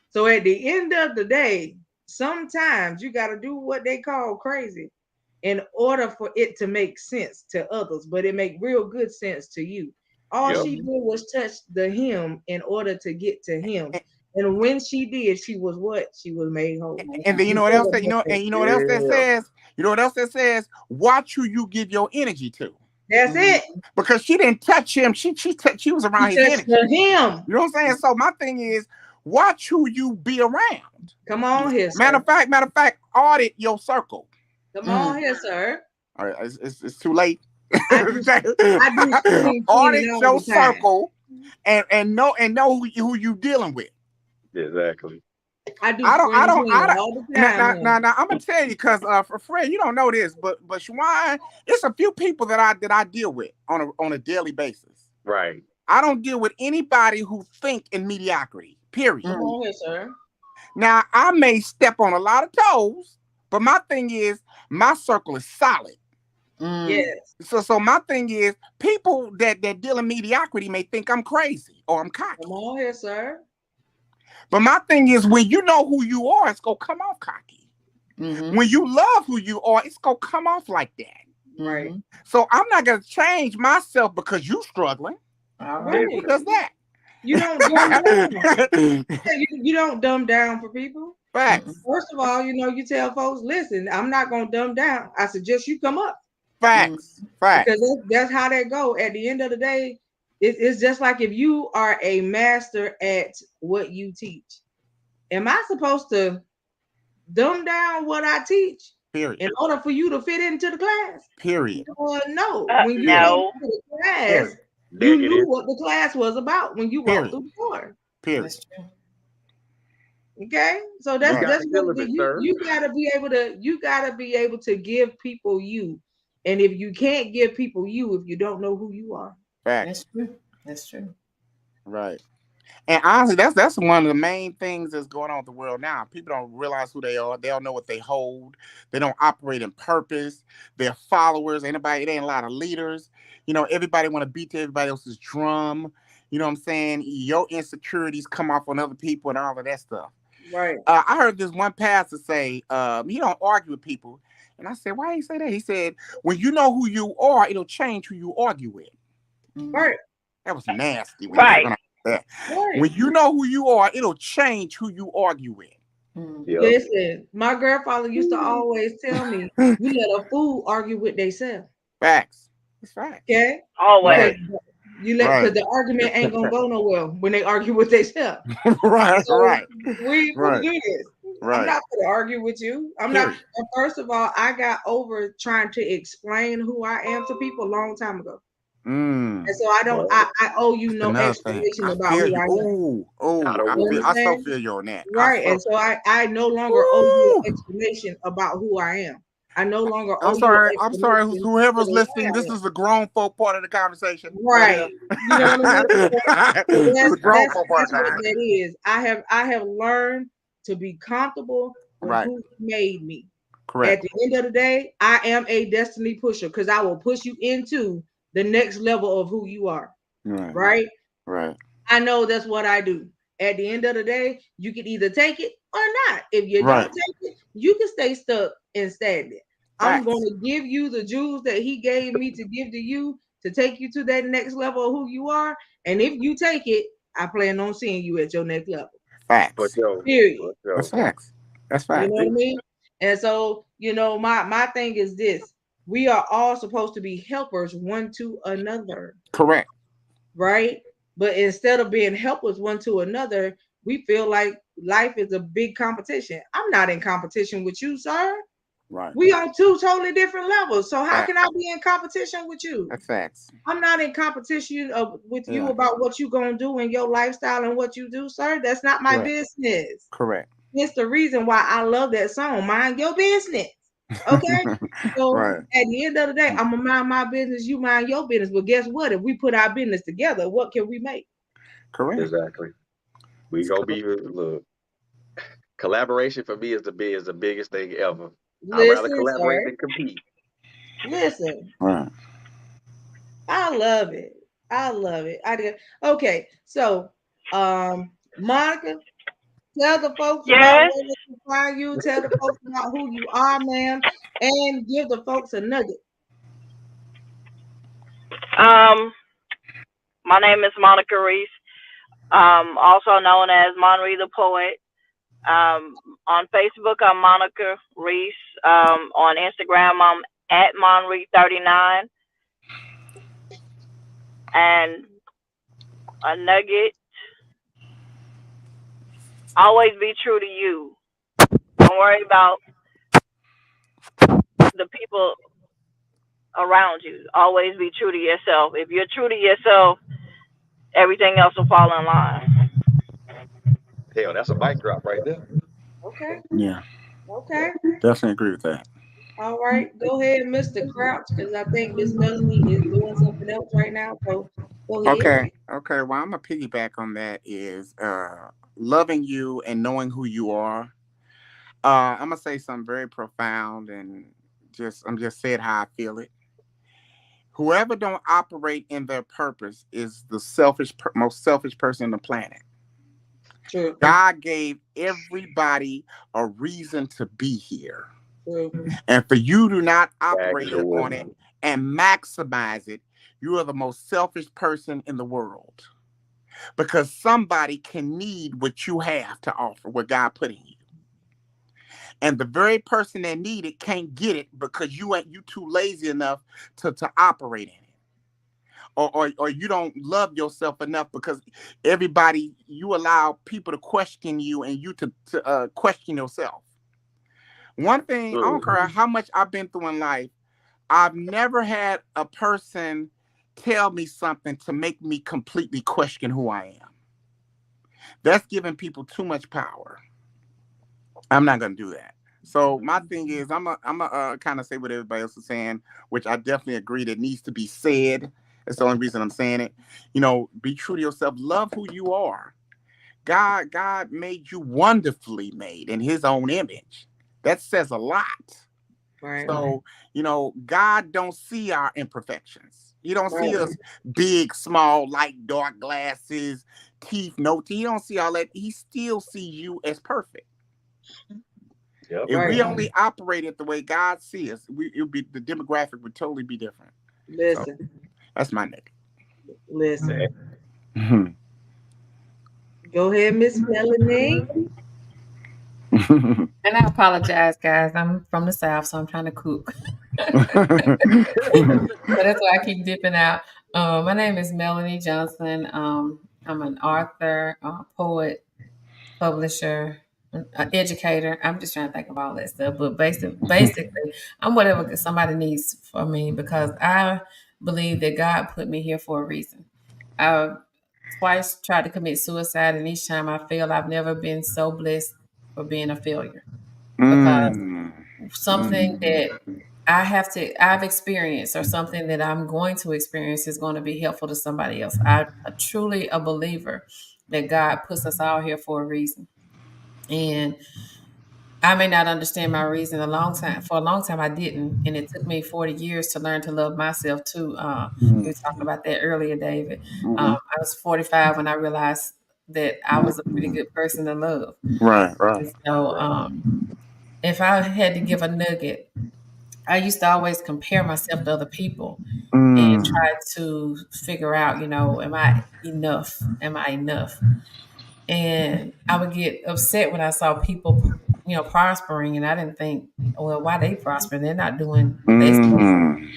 Speaker 4: So at the end of the day, sometimes you got to do what they call crazy in order for it to make sense to others, but it make real good sense to you. All she did was touch the hem in order to get to him. And when she did, she was made whole.
Speaker 2: And then you know what else that says? You know what else that says? Watch who you give your energy to.
Speaker 4: That's it.
Speaker 2: Because she didn't touch him. She was around his energy.
Speaker 4: Him.
Speaker 2: You know what I'm saying? So my thing is, watch who you be around.
Speaker 4: Come on here, sir.
Speaker 2: Matter of fact, audit your circle.
Speaker 4: Come on here, sir.
Speaker 2: All right, it's too late.
Speaker 4: I do
Speaker 2: audit your circle and know who you dealing with.
Speaker 1: Exactly.
Speaker 4: I don't.
Speaker 2: Now I'm gonna tell you because for Fred, you don't know this, but Shawan, it's a few people that I deal with on a daily basis.
Speaker 1: Right.
Speaker 2: I don't deal with anybody who think in mediocrity. Period.
Speaker 4: Come on here, sir.
Speaker 2: Now I may step on a lot of toes, but my thing is my circle is solid.
Speaker 4: Yes.
Speaker 2: So my thing is people that deal in mediocrity may think I'm crazy or I'm cocky.
Speaker 4: Come on here, sir.
Speaker 2: But my thing is, when you know who you are, it's gonna come off cocky. When you love who you are, it's gonna come off like that.
Speaker 4: Right.
Speaker 2: So I'm not gonna change myself because you're struggling.
Speaker 4: All right.
Speaker 2: Because that.
Speaker 4: You don't dumb down. You don't dumb down for people.
Speaker 2: Facts.
Speaker 4: First of all, you tell folks, listen, I'm not gonna dumb down. I suggest you come up.
Speaker 2: Facts. Facts.
Speaker 4: Because that's how they go. At the end of the day, it's just like if you are a master at what you teach. Am I supposed to dumb down what I teach?
Speaker 2: Period.
Speaker 4: In order for you to fit into the class?
Speaker 2: Period.
Speaker 4: No. When you went into the class, you knew what the class was about when you walked through the door.
Speaker 2: Period.
Speaker 4: Okay, so that's what you gotta be able to give people you, and if you can't give people you, if you don't know who you are.
Speaker 2: Facts.
Speaker 3: That's true.
Speaker 2: Right. And honestly, that's one of the main things that's going on with the world now. People don't realize who they are. They don't know what they hold. They don't operate in purpose. They're followers. It ain't a lot of leaders. Everybody want to beat to everybody else's drum. You know what I'm saying? Your insecurities come off on other people and all of that stuff.
Speaker 4: Right.
Speaker 2: I heard this one pastor say, he don't argue with people. And I said, why he say that? He said, when you know who you are, it'll change who you argue with.
Speaker 4: Right.
Speaker 2: That was nasty.
Speaker 5: Right.
Speaker 4: Right.
Speaker 2: When you know who you are, it'll change who you argue with.
Speaker 1: Yeah.
Speaker 4: Listen, my grandfather used to always tell me, you let a fool argue with themselves.
Speaker 2: Facts. It's facts.
Speaker 4: Okay?
Speaker 5: Always.
Speaker 4: Because the argument ain't gonna go nowhere when they argue with themselves.
Speaker 2: Right.
Speaker 4: We gonna do this.
Speaker 2: Right.
Speaker 4: I'm not gonna argue with you. I'm not. First of all, I got over trying to explain who I am to people a long time ago. And so I don't. I owe you no explanation about who I am.
Speaker 2: I so feel you on that.
Speaker 4: Right, and so I no longer owe you an explanation about who I am. I no longer owe you.
Speaker 2: I'm sorry. Whoever's listening, this is the grown folk part of the conversation.
Speaker 4: Right. You know what I mean? That's what that is. I have learned to be comfortable with who made me.
Speaker 2: Correct.
Speaker 4: At the end of the day, I am a destiny pusher because I will push you into the next level of who you are. Right. I know that's what I do. At the end of the day, you can either take it or not. If you don't take it, you can stay stuck and stagnant. I'm going to give you the jewels that he gave me to give to you to take you to that next level of who you are. And if you take it, I plan on seeing you at your next level.
Speaker 2: Facts.
Speaker 4: Period.
Speaker 2: That's facts. That's facts.
Speaker 4: You know what I mean? And so, my thing is this. We are all supposed to be helpers one to another.
Speaker 2: Correct.
Speaker 4: Right? But instead of being helpers one to another, we feel like life is a big competition. I'm not in competition with you, sir.
Speaker 2: Right.
Speaker 4: We on two totally different levels. So how can I be in competition with you?
Speaker 2: That's facts.
Speaker 4: I'm not in competition with you about what you're going to do in your lifestyle and what you do, sir. That's not my business.
Speaker 2: Correct.
Speaker 4: It's the reason why I love that song, Mind Your Business. Okay? So at the end of the day, I'm going to mind my business, you mind your business. But guess what? If we put our business together, what can we make?
Speaker 2: Correct.
Speaker 1: Exactly. We gonna be, look, collaboration for me is the biggest thing ever. I'd rather collaborate than compete.
Speaker 4: Listen. I love it. I did. Okay, so Monica, tell the folks about where they can find you. Tell the folks about who you are, ma'am, and give the folks a nugget.
Speaker 5: My name is Monica Reese, also known as Monry the Poet. On Facebook, I'm Monica Reese. On Instagram, I'm at Monry39. And a nugget: always be true to you. Don't worry about the people around you. Always be true to yourself. If you're true to yourself, everything else will fall in line.
Speaker 1: Hell, that's a mic drop right there.
Speaker 4: Okay.
Speaker 2: Yeah.
Speaker 4: Okay.
Speaker 2: Definitely agree with that.
Speaker 4: All right. Go ahead, Mr. Crouch, because I think Miss Melanie is doing something else right now. So go ahead.
Speaker 2: Okay. Well, I'm gonna piggyback on that is loving you and knowing who you are. I'm gonna say something very profound and I'm just saying how I feel it. Whoever don't operate in their purpose is the most selfish person on the planet.
Speaker 4: True.
Speaker 2: God gave everybody a reason to be here.
Speaker 4: True.
Speaker 2: And for you to not operate on it and maximize it, you are the most selfish person in the world. Because somebody can need what you have to offer, what God put in you. And the very person that need it can't get it because you too lazy enough to operate in it. Or you don't love yourself enough because you allow people to question you and you to question yourself. One thing, I don't care how much I've been through in life, I've never had a person tell me something to make me completely question who I am. That's giving people too much power. I'm not going to do that. So my thing is, I'm a kind of say what everybody else is saying, which I definitely agree that needs to be said. That's the only reason I'm saying it. Be true to yourself. Love who you are. God made you wonderfully made in his own image. That says a lot.
Speaker 4: Right.
Speaker 2: So, God don't see our imperfections. He don't see us big, small, light, dark glasses, teeth, no teeth. He don't see all that. He still sees you as perfect.
Speaker 1: Yep.
Speaker 2: If we only operated the way God sees us, it would be, the demographic would totally be different.
Speaker 4: Listen.
Speaker 2: So, that's my nigga.
Speaker 4: Listen. Go ahead, Miss Melanie.
Speaker 3: And I apologize, guys. I'm from the South, so I'm trying to cook. So that's why I keep dipping out. My name is Melanie Johnson. I'm an author, poet, publisher, educator. I'm just trying to think of all that stuff. But basically, I'm whatever somebody needs for me, because I believe that God put me here for a reason. I twice tried to commit suicide, and each time I failed. I've never been so blessed for being a failure, because something that I've experienced, or something that I'm going to experience, is going to be helpful to somebody else. I'm truly a believer that God puts us all here for a reason. And I may not understand my reason for a long time I didn't. And it took me 40 years to learn to love myself too. You were talking about that earlier, David. I was 45 when I realized that I was a pretty good person to love.
Speaker 2: Right.
Speaker 3: And so if I had to give a nugget, I used to always compare myself to other people and try to figure out, am I enough? Am I enough? And I would get upset when I saw people, prospering, and I didn't think, well, why they prosper? They're not doing what they supposed to.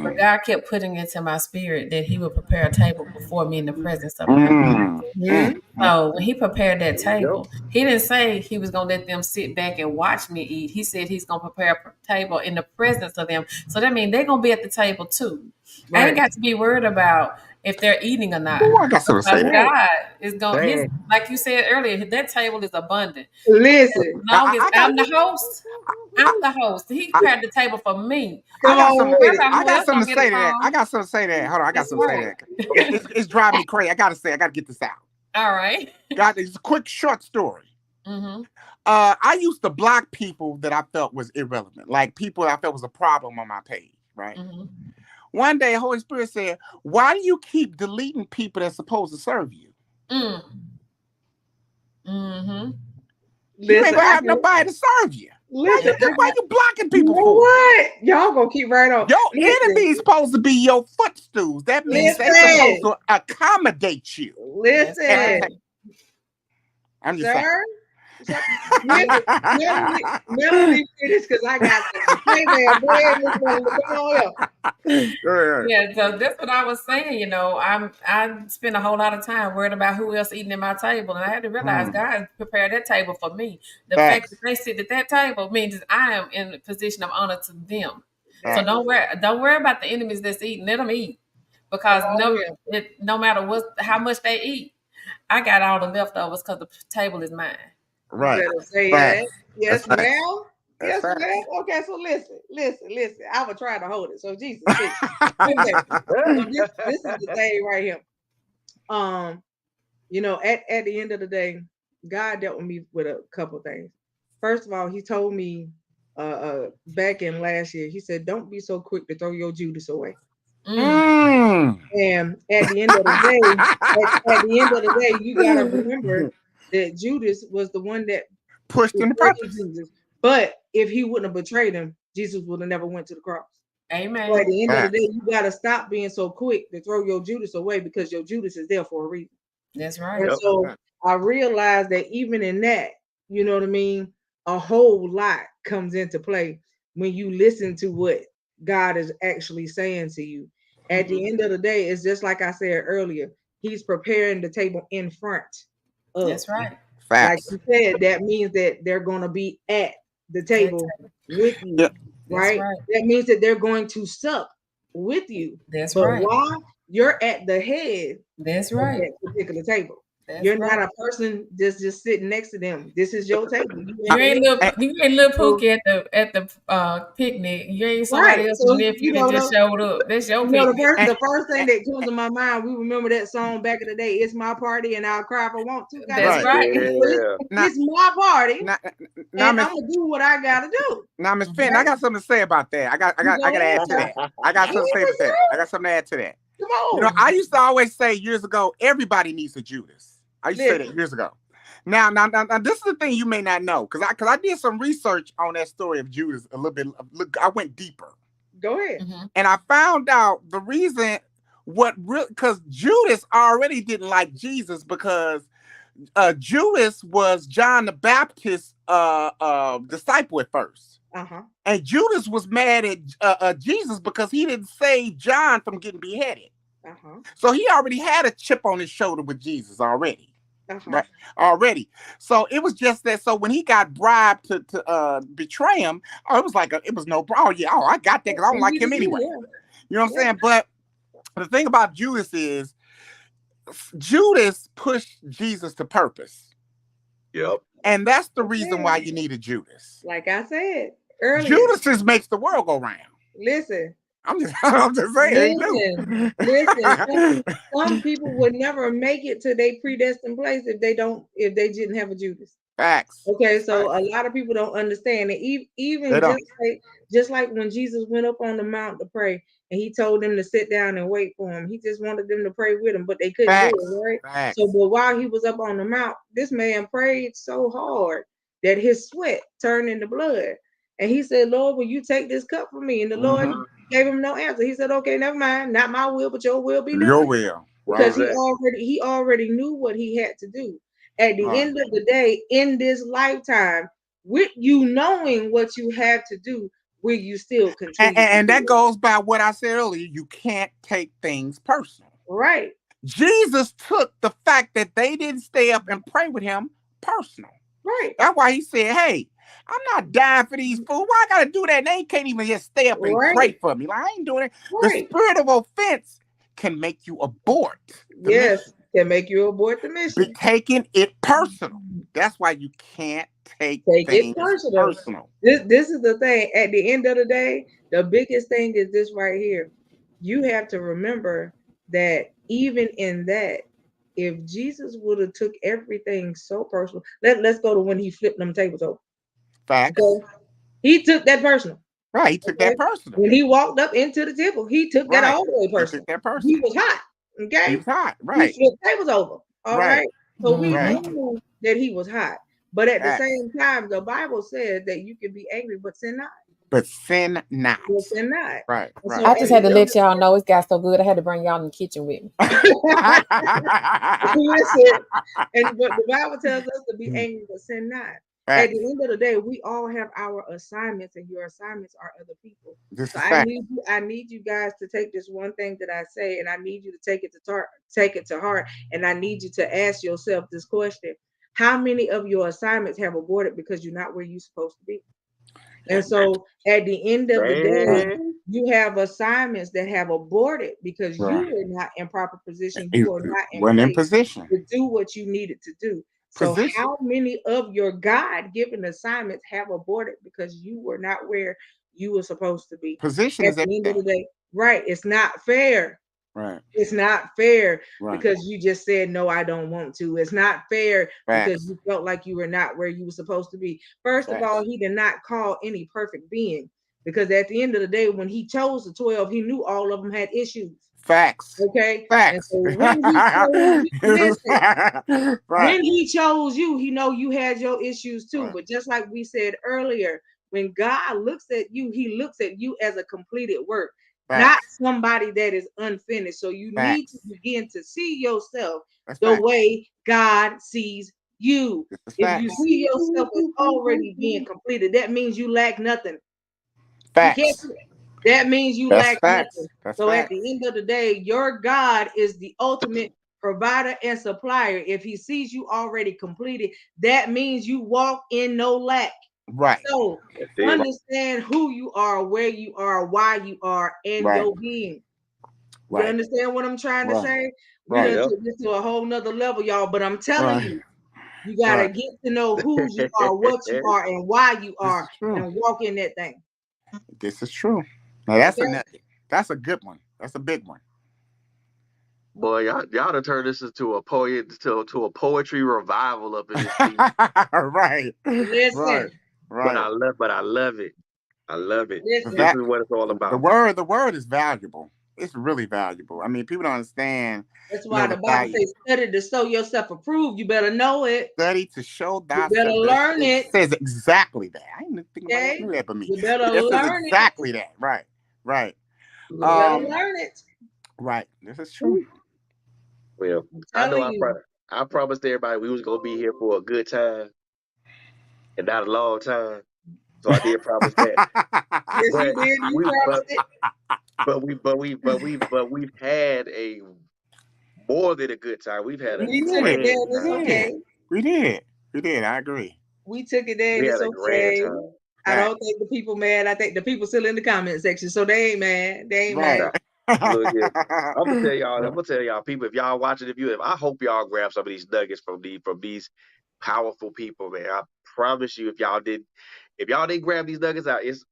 Speaker 3: But God kept putting into my spirit that He would prepare a table before me in the presence of my enemies. So when He prepared that table, He didn't say He was going to let them sit back and watch me eat. He said He's going to prepare a table in the presence of them. So that means they're going to be at the table too. Right. I ain't got to be worried about if they're eating or not.
Speaker 2: Ooh, I got something to say.
Speaker 3: God is going, like you said earlier, that table is abundant.
Speaker 4: Listen,
Speaker 3: as long as I'm the host. He prepared the table for me.
Speaker 2: I got something to say to that. Hold on, I got something to say to that. It's driving me crazy. I got to get this out.
Speaker 3: All right.
Speaker 2: It's a quick, short story. I used to block people that I felt was irrelevant, like people I felt was a problem on my page, right? One day, Holy Spirit said, "Why do you keep deleting people that's supposed to serve you? You ain't gonna have nobody to serve you. Why you blocking people for?
Speaker 4: What? Y'all gonna keep right on.
Speaker 2: Your enemy's supposed to be your footstools. That means they're supposed to accommodate you.
Speaker 4: Listen,
Speaker 2: I'm just saying.
Speaker 4: Melanie finish, because I got
Speaker 3: Yeah, so that's what I was saying. I spend a whole lot of time worried about who else eating at my table, and I had to realize God prepared that table for me. The fact that they sit at that table means I am in a position of honor to them. So don't worry about the enemies that's eating. Let them eat, because no matter how much they eat, I got all the leftovers, because the table is mine.
Speaker 2: Right.
Speaker 4: You better say that. Yes, ma'am. Yes, ma'am. Okay, so listen. I was trying to hold it. So Jesus, this is the thing right here. At the end of the day, God dealt with me with a couple things. First of all, He told me back in last year, He said, "Don't be so quick to throw your Judas away." And at the end of the day, you gotta remember that Judas was the one that
Speaker 2: pushed him to purpose.
Speaker 4: Jesus. But if he wouldn't have betrayed him, Jesus would have never went to the cross.
Speaker 3: Amen.
Speaker 4: So at the end of the day, you gotta stop being so quick to throw your Judas away, because your Judas is there for a reason.
Speaker 3: That's right.
Speaker 4: And so I realized that even in that, you know what I mean, a whole lot comes into play when you listen to what God is actually saying to you. At the end of the day, it's just like I said earlier, He's preparing the table in front of.
Speaker 3: That's right.
Speaker 2: Facts.
Speaker 4: Like you said, that means that they're going to be at the table with you, right? That means that they're going to sup with you.
Speaker 3: That's
Speaker 4: but
Speaker 3: right.
Speaker 4: Why? You're at the head.
Speaker 3: That's right.
Speaker 4: Of that particular table. You're not a person just sitting next to them. This is your table.
Speaker 3: You ain't little Pookie at the picnic. You ain't somebody else's nephew that just showed up. That's your picnic.
Speaker 4: The first thing that comes to my mind, we remember that song back in the day. It's my party, and I'll cry if I want to.
Speaker 3: That's right.
Speaker 4: It's my party, and I'm gonna do what I gotta do.
Speaker 2: Now, Miss Fenton, I got something to say about that. I got to add to that. I got something to say about that. I got something to add to that.
Speaker 4: Come on.
Speaker 2: You know, I used to always say years ago, everybody needs a Judas. I used to say that years ago. Now, this is the thing you may not know, because I did some research on that story of Judas a little bit. I went deeper.
Speaker 4: Go ahead.
Speaker 2: And I found out the reason because Judas already didn't like Jesus, because Judas was John the Baptist's disciple at first. And Judas was mad at Jesus because he didn't save John from getting beheaded. So he already had a chip on his shoulder with Jesus already. Right, already. So it was just that. So when he got bribed to betray him, it was like it was no problem. I got that because I don't like him anyway. You know what I'm saying? But the thing about Judas is Judas pushed Jesus to purpose.
Speaker 1: Yep.
Speaker 2: And that's the reason why you need a Judas.
Speaker 4: Like I said earlier,
Speaker 2: Judas just makes the world go round.
Speaker 4: Listen.
Speaker 2: I'm just saying.
Speaker 4: Listen, some people would never make it to their predestined place if they didn't have a Judas.
Speaker 2: Facts.
Speaker 4: Okay, so a lot of people don't understand it. Even just like when Jesus went up on the mount to pray, and he told them to sit down and wait for him. He just wanted them to pray with him, but they couldn't do it, right?
Speaker 2: Facts.
Speaker 4: So, but while he was up on the mount, this man prayed so hard that his sweat turned into blood. And he said, Lord, will you take this cup from me? And the Lord gave him no answer. He said, okay, never mind. Not my will, but your will be done.
Speaker 2: Your will.
Speaker 4: Because he already knew what he had to do. At the end of the day, in this lifetime, with you knowing what you have to do, will you still continue?
Speaker 2: And that goes by what I said earlier. You can't take things personal.
Speaker 4: Right.
Speaker 2: Jesus took the fact that they didn't stay up and pray with him personal.
Speaker 4: Right.
Speaker 2: That's why he said, hey, I'm not dying for these fools. Why I gotta do that? They can't even just stay up and pray for me. Like, I ain't doing it. The spirit of offense can make you abort.
Speaker 4: Mission. Can make you abort the mission.
Speaker 2: Be taking it personal. That's why you can't take it personal.
Speaker 4: This is the thing. At the end of the day, the biggest thing is this right here. You have to remember that even in that, if Jesus would have took everything so personal, let's go to when he flipped them tables over.
Speaker 2: Facts.
Speaker 4: So he took that personal.
Speaker 2: Right, he took that personal.
Speaker 4: When he walked up into the temple, he took that all the way personal.
Speaker 2: He took that personal.
Speaker 4: He was hot. Okay.
Speaker 2: He was hot, right.
Speaker 4: He flipped tables over. All right. So we knew that he was hot. But at the same time, the Bible says that you can be angry, but sin not.
Speaker 2: But sin not.
Speaker 4: But sin not.
Speaker 2: Right.
Speaker 6: So I just had to let y'all know it got so good. I had to bring y'all in the kitchen with me.
Speaker 4: Listen, but the Bible tells us to be angry, but sin not. At the end of the day, we all have our assignments, and your assignments are other people. So I need you guys to take this one thing that I say, and I need you to take it to heart, and I need you to ask yourself this question: how many of your assignments have aborted because you're not where you're supposed to be? And so at the end of the day, you have assignments that have aborted because you were not in proper position. You were not in position to do what you needed to do. So how many of your God-given assignments have aborted because you were not where you were supposed to be?
Speaker 2: Position
Speaker 4: at the end of the day, right? It's not fair.
Speaker 2: Right.
Speaker 4: It's not fair because you just said, no, I don't want to. It's not fair because you felt like you were not where you were supposed to be. First of all, he did not call any perfect being, because at the end of the day, when he chose the 12, he knew all of them had issues.
Speaker 2: Facts.
Speaker 4: Okay.
Speaker 2: Facts.
Speaker 4: And so when he chose you, he know you had your issues too. But just like we said earlier, when God looks at you, he looks at you as a completed work. Not somebody that is unfinished. So you need to begin to see yourself the way God sees you. If you see yourself as already being completed, that means you lack nothing.
Speaker 2: Facts.
Speaker 4: That means you lack nothing. So at the end of the day, your God is the ultimate provider and supplier. If he sees you already completed, that means you walk in no lack.
Speaker 2: Right.
Speaker 4: So understand who you are, where you are, why you are, and your being. You understand what I'm trying to say? We done took this to a whole nother level, y'all. But I'm telling you, you gotta get to know who you are, what you are, and why you are, and walk in that thing.
Speaker 2: This is true. Now that's a good one. That's a big one.
Speaker 1: Boy, y'all done turned this into a poetry revival up in this piece.
Speaker 2: Right.
Speaker 4: Listen.
Speaker 2: Right.
Speaker 1: But I love it. I love it.
Speaker 4: Listen.
Speaker 1: This is what it's all about.
Speaker 2: The word is valuable. It's really valuable. I mean, people don't understand.
Speaker 4: That's why the Bible says, study to show yourself approved. You better know it.
Speaker 2: Study to show thyself.
Speaker 4: You better learn it.
Speaker 2: It says exactly that. I didn't think about that but me.
Speaker 4: You better learn it.
Speaker 2: Exactly that. Right.
Speaker 4: You better learn it.
Speaker 2: Right. This is true.
Speaker 1: Well, I promised everybody we was gonna be here for a good time and not a long time. So I did promise that.
Speaker 4: Yes, you did. You promised it.
Speaker 1: But we've had a more than a good time. We've had a
Speaker 4: we took it there. It's okay.
Speaker 2: We did. I agree.
Speaker 4: We took it there. It's okay. I don't think the people mad. I think the people still in the comment section, so they ain't mad. They ain't mad.
Speaker 1: Look here. I'm gonna tell y'all, people. If y'all watching, I hope y'all grab some of these nuggets from these powerful people, man. I promise you, if y'all didn't grab these nuggets out, it's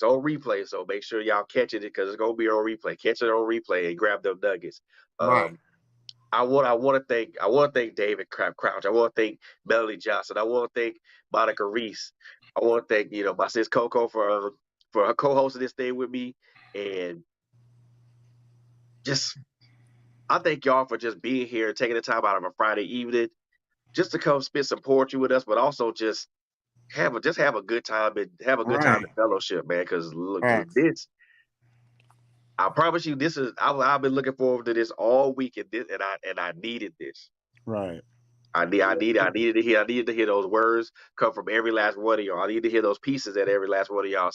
Speaker 1: on replay. So make sure y'all catching it because it's gonna be on replay. Catch it on replay and grab them nuggets.
Speaker 2: Right.
Speaker 1: I want to thank David Crouch. I want to thank Melanie Johnson. I want to thank Monica Reese. I want to thank my sis Coco for her co-hosting this thing with me, and I thank y'all for just being here and taking the time out of a Friday evening just to come spit some poetry with us, but also just have a good time and have a good time in fellowship, man. Because look, this, I promise you, this is I've been looking forward to this all week, and I needed this.
Speaker 2: Right.
Speaker 1: I needed to hear those words come from every last one of y'all. I needed to hear those pieces that every last one of y'all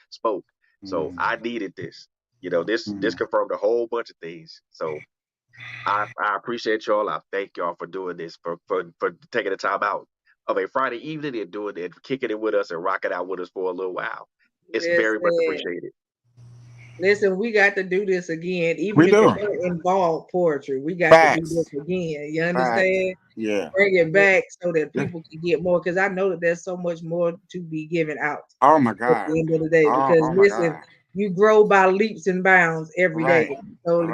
Speaker 1: spoke. So I needed this. This confirmed a whole bunch of things. So I appreciate y'all. I thank y'all for doing this, for taking the time out of a Friday evening and doing it, kicking it with us and rocking out with us for a little while. It's very much appreciated.
Speaker 4: Listen, we got to do this again, even if it don't involve poetry. We got to do this again. You understand?
Speaker 2: Yeah.
Speaker 4: Bring it back so that people can get more, because I know that there's so much more to be given out.
Speaker 2: Oh my God!
Speaker 4: At the end of the day, because listen, you grow by leaps and bounds every day. So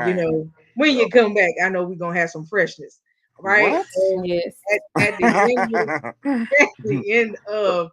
Speaker 4: when you come back, I know we're gonna have some freshness, right? So
Speaker 6: yes.
Speaker 4: At the end of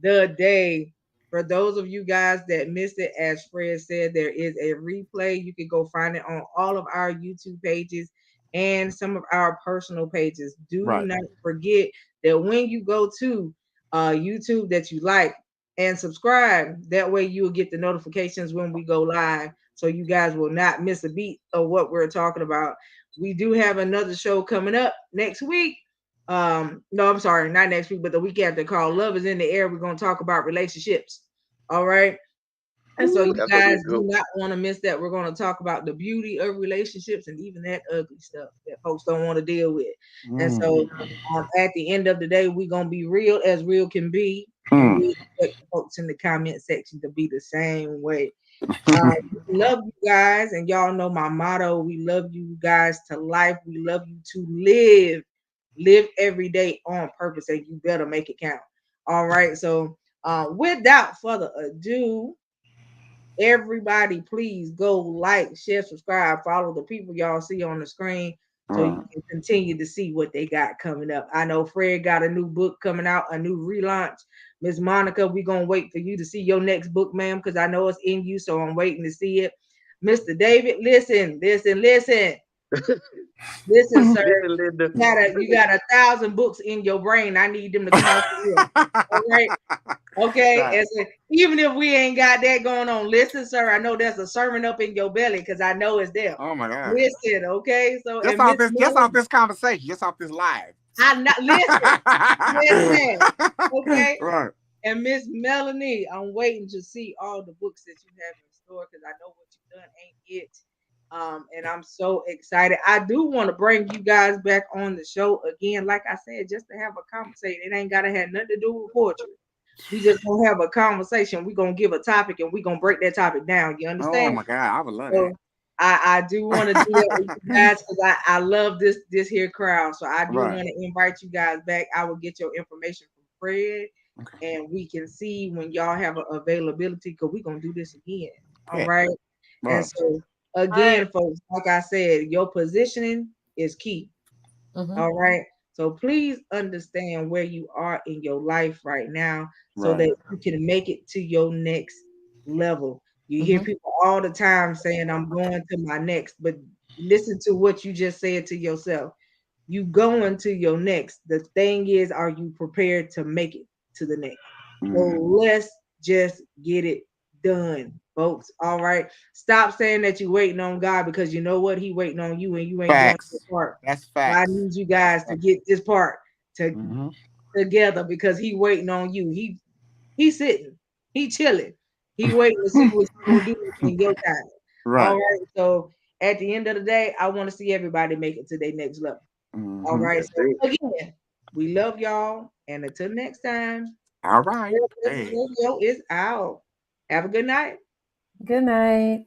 Speaker 4: the day. For those of you guys that missed it, as Fred said, there is a replay. You can go find it on all of our YouTube pages and some of our personal pages. Do not forget that when you go to YouTube that you like and subscribe, that way you will get the notifications when we go live, so you guys will not miss a beat of what we're talking about. We do have another show coming up next week. No, I'm sorry, not next week, but the week after, called Love is in the Air. We're going to talk about relationships. All right. And so you guys do not want to miss that. We're going to talk about the beauty of relationships and even that ugly stuff that folks don't want to deal with. And so at the end of the day, we're going to be real as real can be. And we expect folks in the comment section to be the same way. Love you guys. And y'all know my motto. We love you guys to life. We love you to live every day on purpose, and you better make it count. All right. So without further ado, everybody please go like, share, subscribe, follow the people y'all see on the screen so you can continue to see what they got coming up. I know Fred got a new book coming out, a new relaunch. Miss Monica, we're gonna wait for you to see your next book, ma'am, because I know it's in you, so I'm waiting to see it. Mr. David, listen. Listen, sir, you got 1,000 books in your brain. I need them to come out for you. All right. Okay. And so, even if we ain't got that going on, listen, sir, I know there's a sermon up in your belly because I know it's there.
Speaker 2: Oh my God.
Speaker 4: Listen, okay. So
Speaker 2: just off this conversation, just off this live.
Speaker 4: Listen. Okay.
Speaker 2: Right.
Speaker 4: And Miss Melanie, I'm waiting to see all the books that you have in store because I know what you've done ain't it. And I'm so excited. I do want to bring you guys back on the show again, like I said, just to have a conversation. It ain't gotta have nothing to do with poetry. We just gonna have a conversation. We're gonna give a topic and we're gonna break that topic down. You understand?
Speaker 2: Oh my God, I would love that.
Speaker 4: I do want to do that with you guys because I love this here crowd. So I do
Speaker 2: Right.
Speaker 4: want to invite you guys back. I will get your information from Fred,
Speaker 2: Okay.
Speaker 4: and we can see when y'all have an availability because we're gonna do this again. All
Speaker 2: Yeah.
Speaker 4: right.
Speaker 2: Right.
Speaker 4: And so again, folks, like I said, your positioning is key.
Speaker 6: Mhm.
Speaker 4: All right. So please understand where you are in your life right now so
Speaker 2: Right.
Speaker 4: that you can make it to your next level. You hear
Speaker 6: Mhm.
Speaker 4: people all the time saying, I'm going to my next, but listen to what you just said to yourself. You going to your next. The thing is, are you prepared to make it to the next? So let's just get it done, folks. All right. Stop saying that you're waiting on God because you know what? He waiting on you and you ain't
Speaker 2: Facts.
Speaker 4: doing your part.
Speaker 2: That's
Speaker 4: I
Speaker 2: facts.
Speaker 4: need you guys to get this part together because he waiting on you. He sitting, he chilling, he waiting to see what you're gonna do in your time.
Speaker 2: Right.
Speaker 4: All right. So at the end of the day, I want to see everybody make it to their next level. All right.
Speaker 1: That's
Speaker 4: So
Speaker 1: it.
Speaker 4: again, we love y'all, and until next time,
Speaker 2: All right.
Speaker 4: This
Speaker 2: Hey.
Speaker 4: video is out. Have a good night.
Speaker 6: Good night.